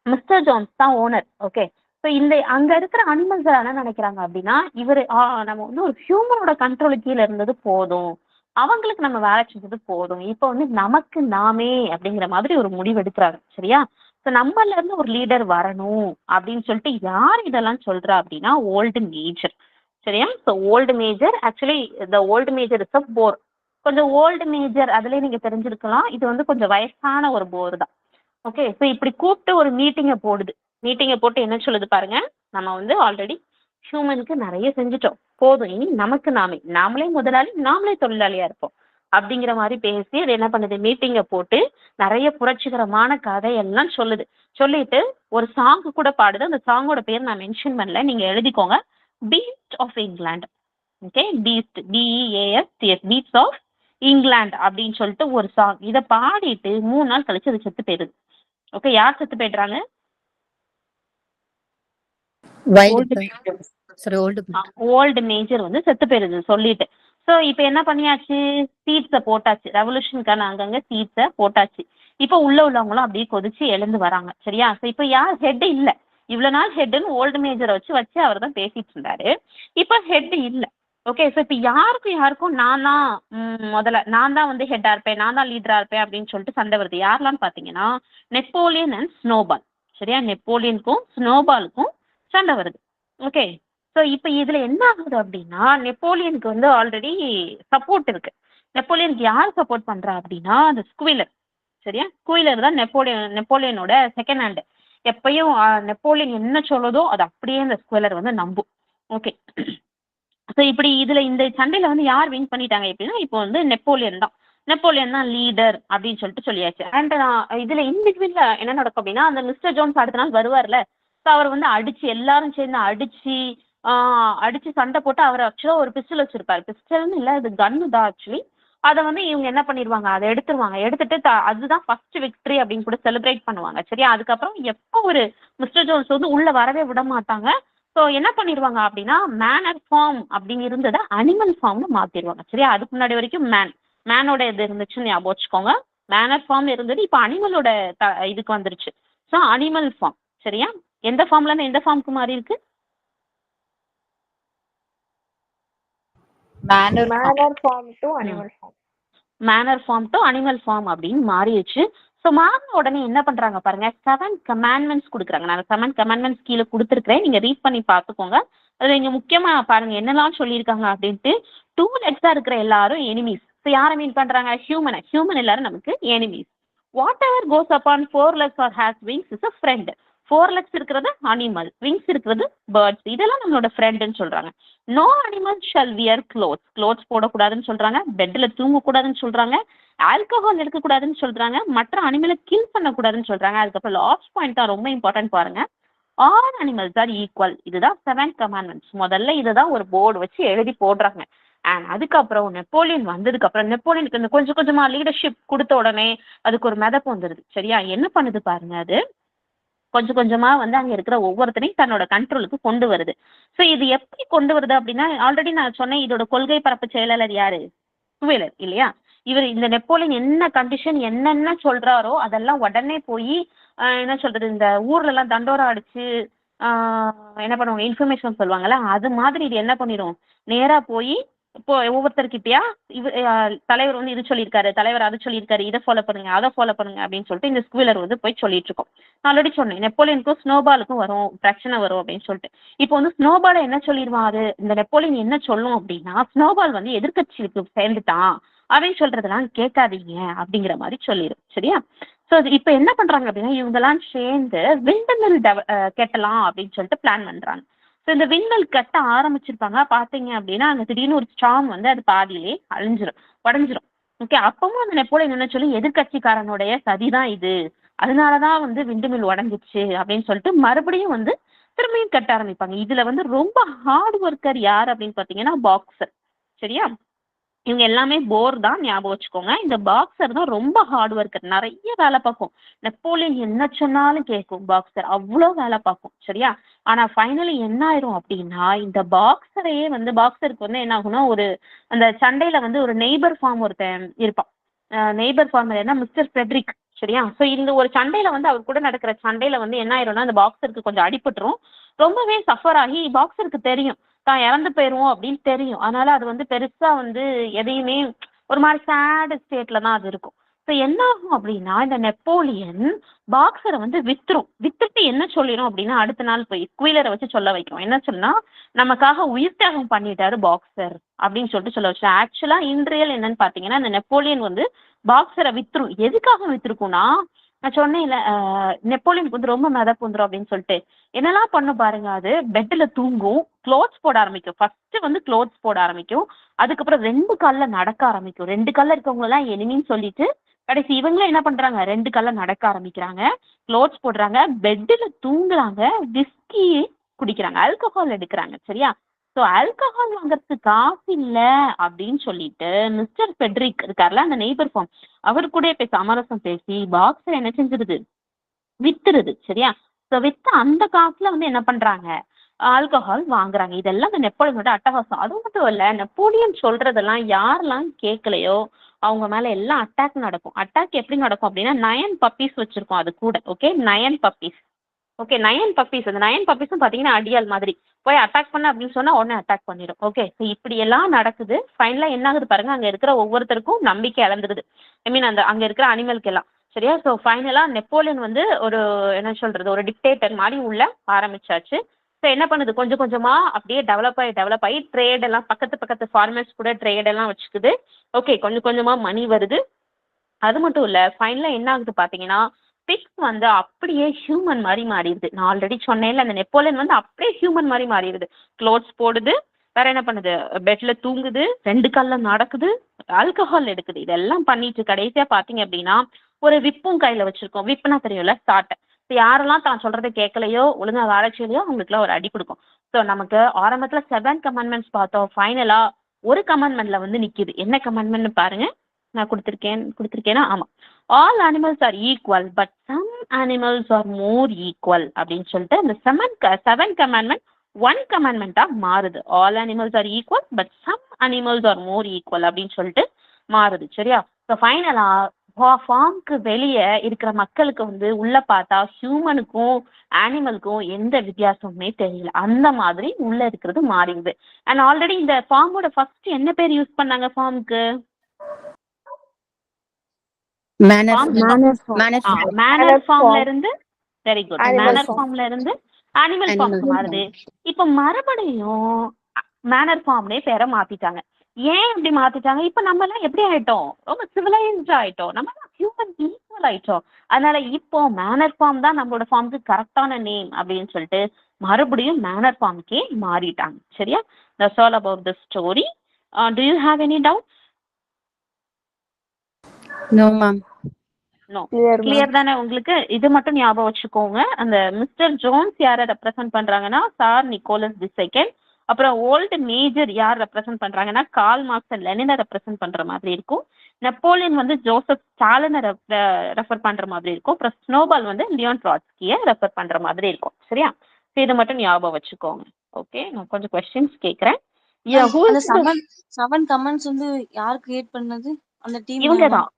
மிஸ்டர் ஜோன்ஸ் தான் ஓனர். ஓகே. ஸோ இந்த அங்க இருக்கிற அனிமல்ஸ் என்ன நினைக்கிறாங்க அப்படின்னா, இவர் நம்ம வந்து ஒரு ஹியூமனோட கண்ட்ரோல் கீழே இருந்தது போதும், அவங்களுக்கு நம்ம வேலை செஞ்சது போதும், இப்போ வந்து நமக்கு நாமே அப்படிங்கிற மாதிரி ஒரு முடிவு எடுக்கிறாங்க. சரியா? ஸோ நம்மள இருந்து ஒரு லீடர் வரணும் அப்படின்னு சொல்லிட்டு யார் இதெல்லாம் சொல்றா அப்படின்னா ஓல்டு மேஜர். சரியா? So Old Major actually the Old Major is a boar. கொஞ்சம் ஓல்டு மேஜர் அதுலேயே நீங்க தெரிஞ்சிருக்கலாம், இது வந்து கொஞ்சம் வயசான ஒரு போர் தான். ஓகே. ஸோ இப்படி கூப்பிட்டு ஒரு மீட்டிங்கை போடுது. மீட்டிங்கை போட்டு என்ன சொல்லுது பாருங்க, நம்ம வந்து ஆல்ரெடி ஹியூமனுக்கு நிறைய செஞ்சுட்டோம், போதும், இனி நமக்கு நாமளே முதலாளி, நாமளே தொழிலாளியா இருப்போம் அப்படிங்கிற மாதிரி பேசி அது என்ன பண்ணுது, மீட்டிங்கை போட்டு நிறைய புரட்சிகரமான கதையெல்லாம் சொல்லுது. சொல்லிட்டு ஒரு சாங்கு கூட பாடுது. அந்த சாங்கோட பேர் நான் மென்ஷன் பண்ணல, நீங்க எழுதிக்கோங்க. Beast of England. Okay. Beast, BEASTS, beast of England அப்படின்னு சொல்லிட்டு ஒரு சாங். இதை பாடிட்டு 3 நாள் கழிச்சு அது செத்து போயிடுது. ஓகே. யார் செத்து போயிடுறாங்க? ஓல்டு மேஜர் வந்து செத்து போயிருது சொல்லிட்டு. ஸோ இப்போ என்ன பண்ணியாச்சு, சீட்ஸை போட்டாச்சு, ரெவல்யூஷனுக்கான அங்கங்க சீட்ஸை போட்டாச்சு. இப்போ உள்ளவங்களும் அப்படியே கொதிச்சு எழுந்து வராங்க. சரியா? ஸோ இப்போ யார் ஹெட் இல்லை, இவ்வளவு நாள் ஹெட்னு ஓல்டு மேஜரை வச்சு அவர் தான் பேசிட்டு இருந்தாரு. இப்போ ஹெட் இல்லை. ஓகே. ஸோ இப்போ யாருக்கும் நான் தான் முதல்ல, நான் தான் வந்து ஹெட்டா இருப்பேன், நான் தான் லீடரா இருப்பேன் அப்படின்னு சொல்லிட்டு சண்டை வருது. யாரெல்லாம் பாத்தீங்கன்னா நெப்போலியன் அண்ட் ஸ்னோபால். சரியா? நெப்போலியனுக்கும் ஸ்னோபாலுக்கும் சண்டை வருது. ஓகே. ஸோ இப்போ இதுல என்ன ஆகுது அப்படின்னா, நெப்போலியனுக்கு வந்து ஆல்ரெடி சப்போர்ட் இருக்கு. நெப்போலியனுக்கு யார் சப்போர்ட் பண்றா அப்படின்னா அந்த ஸ்குவிலர். சரியா? ஸ்குவிலர் தான் நெப்போலியனோட செகண்ட் ஹேண்ட். எப்பயும் நெப்போலியன் என்ன சொல்லுதோ அது அப்படியே அந்த ஸ்குவிலர் வந்து நம்பும். ஓகே. ஸோ இப்படி இதுல இந்த சண்டையில வந்து யார் வின் பண்ணிட்டாங்க அப்படின்னா, இப்போ வந்து நெப்போலியன் தான் லீடர் அப்படின்னு சொல்லிட்டு சொல்லியாச்சு. அண்ட் இதுல இண்டிவிஜுவல்ல என்ன நடக்கும் அப்படின்னா, அந்த மிஸ்டர் ஜோன்ஸ் அடுத்த நாள் வருவார்ல, ஸோ அவர் வந்து அடிச்சு, எல்லாரும் சேர்ந்து அடிச்சு சண்டை போட்டு, அவர் ஆக்சுவலா ஒரு பிஸ்டல் வச்சிருப்பாரு. பிஸ்டல்னு இல்லை, அது கன்னு தான் ஆக்சுவலி. அதை வந்து இவங்க என்ன பண்ணிடுவாங்க, அதை எடுத்துட்டு அதுதான் ஃபர்ஸ்ட் விக்டரி அப்படின்னு கூட செலிப்ரேட் பண்ணுவாங்க. சரியா? அதுக்கப்புறம் எப்போ ஒரு மிஸ்டர் ஜோன்ஸ் வந்து உள்ள வரவே விட மாட்டாங்க. ஸோ என்ன பண்ணிடுவாங்க அப்படின்னா, மேனர் ஃபார்ம் அப்படின்னு இருந்ததை அனிமல் ஃபார்ம்னு மாத்திடுவாங்க. சரியா? அதுக்கு முன்னாடி வரைக்கும் மேனோட இது இருந்துச்சுன்னு ஞாபகம் வச்சுக்கோங்க. மேனர் ஃபார்ம் இருந்தது, இப்போ அனிமலோட இதுக்கு வந்துருச்சு. So animal farm. சரியா? எந்த ஃபார்ம்ல இருந்து எந்த ஃபார்முக்கு மாறி இருக்கு? Manor farm to animal farm. Manor farm to animal farm அப்படின்னு மாறிடுச்சு. ஸோ மாறின உடனே என்ன பண்றாங்க பாருங்க, 7 கமாண்ட்மெண்ட்ஸ் கொடுக்குறாங்க. நான் 7 கமாண்ட்மெண்ட்ஸ் கீழே கொடுத்துருக்கிறேன், நீங்க ரீட் பண்ணி பார்த்துக்கோங்க. அதுல இங்க முக்கியமா பாருங்க என்னெல்லாம் சொல்லியிருக்காங்க அப்படின்ட்டு. 2 லெக்ஸா இருக்கிற எல்லாரும் எனிமீஸ். ஸோ யாரை மீன் பண்றாங்க? ஹியூமன் எல்லாரும் நமக்கு enemies. Whatever goes upon 4 legs or has wings is a friend. 4 legs இருக்கிறது அனிமல், விங்ஸ் இருக்கிறது பேர்ட்ஸ், இதெல்லாம் நம்மளோட ஃப்ரெண்டுன்னு சொல்றாங்க. No animal shall wear clothes போடக்கூடாதுன்னு சொல்றாங்க, பெட்ல தூங்கக்கூடாதுன்னு சொல்றாங்க, ஆல்கஹால் எடுக்கக்கூடாதுன்னு சொல்றாங்க, மற்ற அனிமலை கில் பண்ணக்கூடாதுன்னு சொல்றாங்க. அதுக்கப்புறம் லாஸ்ட் பாயிண்ட் தான் ரொம்ப இம்பார்ட்டன்ட் பாருங்க, ஆல் அனிமல்ஸ் ஆர் ஈக்குவல். இதுதான் 7 கமாண்ட்மெண்ட்ஸ். முதல்ல இதுதான் ஒரு போர்டு வச்சு எழுதி போடுறாங்க. அண்ட் அதுக்கப்புறம் நெப்போலியன் வந்ததுக்கு அப்புறம் நெப்போலியனுக்கு இந்த கொஞ்சம் கொஞ்சமா லீடர்ஷிப் கொடுத்த உடனே அதுக்கு ஒரு மிதப்பு வந்துருது. சரியா? என்ன பண்ணுது பாருங்க, அது கொஞ்சம் கொஞ்சமா வந்து அங்க இருக்கிற ஒவ்வொருத்தரையும் தன்னோட கண்ட்ரோலுக்கு கொண்டு வருது. ஸோ இது எப்படி கொண்டு வருது அப்படின்னா, ஆல்ரெடி நான் சொன்னேன், இதோட கொள்கை பரப்பு செயலாளர் யாரு? ஸ்குவிலர் இல்லையா? இவர் இந்த நெப்போலியன் என்ன கண்டிஷன் என்னென்ன சொல்றாரோ அதெல்லாம் உடனே போய் என்ன சொல்றது, இந்த ஊர்ல எல்லாம் தண்டோரா அடிச்சு என்ன பண்ணுவாங்க, இன்ஃபர்மேஷன் சொல்லுவாங்கல்ல, அது மாதிரி இது என்ன பண்ணிடும், நேரா போய் இப்போ ஒவ்வொருத்தருக்கிட்டயா தலைவர் வந்து இது சொல்லியிருக்காரு, தலைவர் அது சொல்லியிருக்காரு, இதை ஃபாலோ பண்ணுங்க, அதை ஃபாலோ பண்ணுங்க அப்படின்னு சொல்லிட்டு இந்த ஸ்குவிலர் வந்து போய் சொல்லிட்டு இருக்கோம். நான் ஆல்ரெடி சொன்னேன், நெப்போலியனுக்கும் ஸ்னோபாலுக்கும் பிரச்சனை வரும் அப்படின்னு சொல்லிட்டு. இப்போ வந்து ஸ்னோபாலை என்ன சொல்லிடுவான், அது இந்த நெப்போலியன் என்ன சொல்லும் அப்படின்னா, ஸ்னோபால் வந்து எதிர்கட்சிக்கு சேர்ந்துட்டான் அவன் சொல்றதெல்லாம் கேட்காதீங்க அப்படிங்கிற மாதிரி சொல்லிடும். சரியா? ஸோ இப்ப என்ன பண்றாங்க அப்படின்னா இவங்கெல்லாம் சேர்ந்து விண்டமில் கட்டலாம் அப்படின்னு சொல்லிட்டு பிளான் பண்றாங்க. ஸோ இந்த விண்வெல் கட்ட ஆரம்பிச்சிருப்பாங்க. பாத்தீங்க அப்படின்னா அங்க திடீர்னு ஒரு ஸ்டார்ம் வந்து அது பாதியிலே உடஞ்சிரும். ஓகே, அப்பவும் அந்த நெப்போலியன் என்ன சொல்லி எதிர்கட்சிக்காரனுடைய சதிதான் இது, அதனாலதான் வந்து விண்டுமில் உடஞ்சிச்சு அப்படின்னு சொல்லிட்டு மறுபடியும் வந்து திரும்பியும் கட்ட ஆரம்பிப்பாங்க. இதுல வந்து ரொம்ப ஹார்ட் ஒர்க்கர் யார் அப்படின்னு பாத்தீங்கன்னா பாக்ஸர். சரியா? இவங்க எல்லாமே போர் தான், ஞாபகம் வச்சுக்கோங்க. இந்த பாக்ஸர் தான் ரொம்ப ஹார்ட் ஒர்க்கர், நிறைய வேலை பார்க்கும். நெப்போலியன் என்ன சொன்னாலும் கேட்கும் பாக்ஸர், அவ்வளோ வேலை பார்க்கும். சரியா? ஆனா ஃபைனலி என்ன ஆயிரும் அப்படின்னா இந்த பாக்ஸரையே வந்து பாக்ஸருக்கு வந்து என்ன ஆகும்னா ஒரு அந்த சண்டையில வந்து ஒரு நெய்பர் ஃபார்ம் ஒருத்தன் இருப்பான். நெய்பர் ஃபார்மர் என்ன மிஸ்டர் ஃப்ரெட்ரிக். சரியா? ஸோ இந்த ஒரு சண்டையில வந்து அவர் கூட நடக்கிற சண்டையில வந்து என்ன ஆயிரும்னா அந்த பாக்ஸருக்கு கொஞ்சம் அடிபட்டுரும், ரொம்பவே சஃபர் ஆகி பாக்ஸருக்கு தெரியும் தான் இறந்து போயிருவோம் அப்படின்னு தெரியும். அதனால அது வந்து பெருசா வந்து எதையுமே ஒரு மாதிரி சேட் ஸ்டேட்ல தான் அது இருக்கும். ஸோ என்ன ஆகும் அப்படின்னா இந்த நெப்போலியன் பாக்ஸரை வந்து வித்துட்டு என்ன சொல்லிடும் அப்படின்னா அடுத்த நாள் போய் ஸ்குவீலரை வச்சு சொல்ல வைக்கும். என்ன சொன்னா நமக்காக உயிர் தியாகம் பண்ணிட்டாரு பாக்ஸர் அப்படின்னு சொல்லிட்டு சொல்ல வச்சு. ஆக்சுவலா இன்ரியல் என்னன்னு பாத்தீங்கன்னா இந்த நெப்போலியன் வந்து பாக்ஸரை வித்துரும். எதுக்காக வித்துருக்கும்னா நான் சொன்னேன்ல நெப்போலியனுக்கு வந்து ரொம்ப மிதப்புந்துரும் அப்படின்னு சொல்லிட்டு என்னெல்லாம் பண்ண பாருங்க. அது பெட்ல தூங்கும், க்ளோத்ஸ் போட ஆரம்பிக்கும். ஃபர்ஸ்ட் வந்து க்ளோத்ஸ் போட ஆரம்பிக்கும், அதுக்கப்புறம் 2 கால்ல நடக்க ஆரம்பிக்கும். 2 கால்ல இருக்கவங்க எல்லாம் எனிமின்னு சொல்லிட்டு கடைசி இவங்களும் என்ன பண்றாங்க 2 கால்ல நடக்க ஆரம்பிக்கிறாங்க, க்ளோத்ஸ் போடுறாங்க, பெட்ல தூங்குறாங்க, விஸ்கி குடிக்கிறாங்க, ஆல்கஹால் எடுக்கிறாங்க. சரியா? ஸோ ஆல்கஹால் வாங்குறதுக்கு காசு இல்ல அப்படின்னு சொல்லிட்டு மிஸ்டர் ஃபெட்ரிக் இருக்கார்ல அந்த நெய்பர் ஃபார்ம், அவர் கூட போய் சமரசம் பேசி பாக்ஸர் என்ன செஞ்சிருது வித்துருது. சரியா? ஸோ வித்து அந்த காசுல வந்து என்ன பண்றாங்க ஆல்கஹால் வாங்குறாங்க. இதெல்லாம் இந்த நெப்போலியனோட அட்டகாசம். அது மட்டும் இல்ல நெப்போலியன் சொல்றதெல்லாம் யாரெல்லாம் கேட்கலையோ அவங்க மேல எல்லாம் அட்டாக் நடக்கும். அட்டாக் எப்படி நடக்கும் அப்படின்னா 9 பப்பீஸ் வச்சிருக்கோம் அது கூட. Okay, 9 puppies. Okay, 9 puppies. அந்த 9 பப்பீஸும் பாத்தீங்கன்னா அடியால் மாதிரி போய் அட்டாக் பண்ண அப்படின்னு சொன்னா உடனே அட்டாக் பண்ணிடும். ஓகே, ஸோ இப்படி எல்லாம் நடக்குது. ஃபைனலா என்ன ஆகுது பாருங்க, அங்க இருக்கிற ஒவ்வொருத்தருக்கும் நம்பிக்கை இழந்துருது. ஐ மீன் அந்த அங்க இருக்கிற அனிமலுக்கு எல்லாம். சரியா? ஸோ ஃபைனலா நெப்போலியன் வந்து ஒரு என்ன சொல்றது ஒரு டிக்டேட்டர் மாதிரி உள்ள ஆரம்பிச்சாச்சு. ஸோ என்ன பண்ணுது கொஞ்சம் கொஞ்சமா அப்படியே டெவலப் ஆகி ட்ரேட் எல்லாம் பக்கத்து ஃபார்மர்ஸ் கூட ட்ரேட் எல்லாம் வச்சுக்குது. ஓகே, கொஞ்சம் கொஞ்சமா மணி வருது. அது மட்டும் இல்ல ஃபைனலா என்ன ஆகுது பாத்தீங்கன்னா பிக்ஸ் வந்து அப்படியே ஹியூமன் மாதிரி மாறிடுது. நான் ஆல்ரெடி சொன்னேன்ல அந்த நெப்போலியன் வந்து அப்படியே ஹியூமன் மாதிரி மாறிடுது. க்ளோத்ஸ் போடுது, வேற என்ன பண்ணுது பெட்ல தூங்குது, 2 கால்ல நடக்குது, ஆல்கஹால் எடுக்குது. இதெல்லாம் பண்ணிட்டு கடைசியா பாத்தீங்க அப்படின்னா ஒரு விப்பும் கையில வச்சிருக்கோம். விப்புனா தெரியும்ல சாட்டை. யாரெல்லாம் தான் சொல்றதை கேட்கலையோ ஒழுங்கா வேலை செய்யலையோ அவங்களுக்குலாம் ஒரு அடி கொடுக்கும். ஸோ நமக்கு ஆரம்பத்துல 7 கமாண்ட்மெண்ட்ஸ் பார்த்தோம். ஃபைனலா ஒரு கமாண்ட்மெண்ட்ல வந்து நிக்குது. என்ன கமாண்ட்மெண்ட் பாருங்க, நான் கொடுத்துருக்கேனா? ஆமா, all animals are equal but some animals are more equal அப்படின்னு சொல்லிட்டு அந்த 7 கமாண்ட்மெண்ட் 1 கமாண்ட்மெண்டா மாறுது. All animals are equal but some animals are more equal அப்படின்னு சொல்லிட்டு மாறுது. சரியா? ஸோ ஃபைனலா ஃபார்முக்கு வெளியே இருக்கிற மக்களுக்கு வந்து உள்ள பார்த்தா ஹியூமனுக்கும் அனிமலுக்கும் எந்த வித்தியாசமுமே தெரியல. அந்த மாதிரி உள்ள இருக்கிறது மாறிடுது. அண்ட் ஆல்ரெடி இந்த ஃபார்மோட ஃபர்ஸ்ட் என்ன பேர் யூஸ் பண்ணாங்க ஃபார்முக்கு? மேனர் ஃபார்ம்ல இருந்து வெரி குட் மேனர் ஃபார்ம்ல இருந்து அனிமல் ஃபார்முக்கு மாறுது. இப்ப மறுபடியும் மேனர் ஃபார்ம்லயே பேரை மாத்திட்டாங்க. ஏன் இப்படி மாத்திட்டாங்க? இப்ப நம்ம எல்லாம் எப்படி ஆயிட்டோம், ரொம்ப சிவிலைஸ்ட் ஆயிட்டோம், நம்ம ஹியூமன் ஈக்குவல் ஆயிட்டோம். அதனால இப்போ மேனர் ஃபார்ம் தான் நம்மளோட ஃபார்முக்கு கரெக்டான நேம் அப்படின்னு சொல்லிட்டு மறுபடியும் மேனர் ஃபார்முக்கே மாறிட்டாங்க. சரியா? That's all about the story. Do you have any doubts? No, ma'am. No. Clear தானே உங்களுக்கு? இது மட்டும் ஞாபகம் வச்சுக்கோங்க. அந்த மிஸ்டர் ஜோன்ஸ் யாரை ரெப்ரசென்ட் பண்றாங்கன்னா சார் நிக்கோலஸ் தி செகண்ட். அப்புறம் ஓல்டு மேஜர் யார் ரெப்ரசென்ட் பண்றாங்கன்னா கார்ல் மார்க்ஸ் அண்ட் லெனினை ரெப்ரசென்ட் பண்ற மாதிரி இருக்கும். நெப்போலியன் வந்து ஜோசப் ஸ்டாலினை ரெஃபர் பண்ற மாதிரி இருக்கும். அப்புறம் ஸ்னோபால் வந்து லியோன் ட்ராட்ஸ்கியை ரெஃபர் பண்ற மாதிரி இருக்கும். சரியா? இது மட்டும் ஞாபகம் வச்சுக்கோங்க. ஓகே, நான் கொஞ்சம் கொஸ்டின்ஸ் கேட்கறேன். செவன் கமெண்ட்ஸ் வந்து யார் கிரியேட் பண்ணது? அந்த டீம் இவங்க தான்.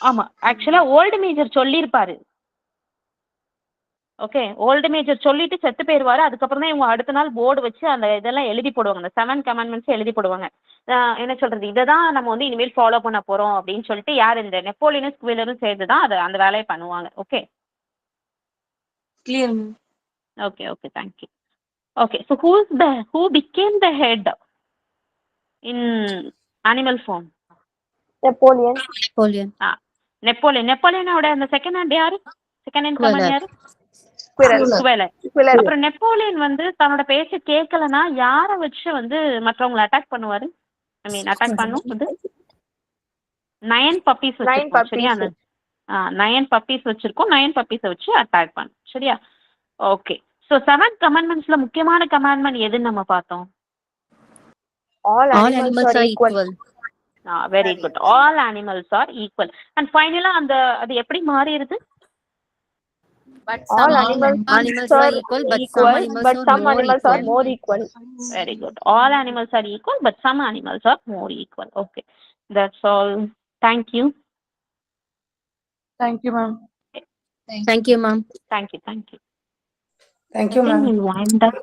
ஆமா, ஆக்சுவலா ஓல்டு மேஜர் சொல்லியிருப்பாரு. ஓகே, ஓல்டு மேஜர் சொல்லிட்டு செத்து போயிருவாரு. அதுக்கப்புறம் தான் இவங்க அடுத்த நாள் போர்டு வச்சு அந்த இதெல்லாம் எழுதி போடுவாங்க. அந்த 7 கமாண்ட்மெண்ட்ஸ் எழுதி போடுவாங்க. என்ன சொல்றது, இதை தான் நம்ம வந்து இனிமேல் ஃபாலோ பண்ண போறோம் அப்படின்னு சொல்லிட்டு யார் இந்த நெப்போலியனும் ஸ்குவீலரும் சேர்ந்து தான் அதை அந்த வேலையை பண்ணுவாங்க. Okay, clear. Okay okay, thank you. Okay, so who became the head in animal form? Napoleon. Napoleon. நெப்போலியனோட அந்த செகண்ட் ஹேண்ட் யாரு? Second hand command Quiller. யாரு? Quirrell. குவெலர். அப்புறம் நெப்போலியன் வந்து தன்னோட பேச்ச கேட்கலன்னா யார வச்சு வந்து மற்றவங்களை அட்டாக் பண்ணுவாரு? ஐ மீன் அட்டாக் பண்ணும் வந்து 9 puppies வச்சிருக்கோம் சரியா? 9 puppies வச்சிருக்கோம். 9 puppies வச்சு அட்டாக் பண்ணும் சரியா? ஓகே. ஸோ 7 கமாண்ட்மெண்ட்ஸ்ல முக்கியமான கமாண்ட்மெண்ட் எதுன்னு நம்ம பார்த்தோம்? All All animals animals are are equal. equal. Very good. All animals are equal. And ஃபைனலா அது எப்படி மாறிடுது? But All some animals are are equal, but some equal, animals but are some more animals are equal. more equal. Very good. All animals are equal, but some animals are more equal. Okay. That's all. Thank you. Thank you, ma'am. Thank you, ma'am. Thank you. Thank you. Thank you, I think ma'am. we'll wind up.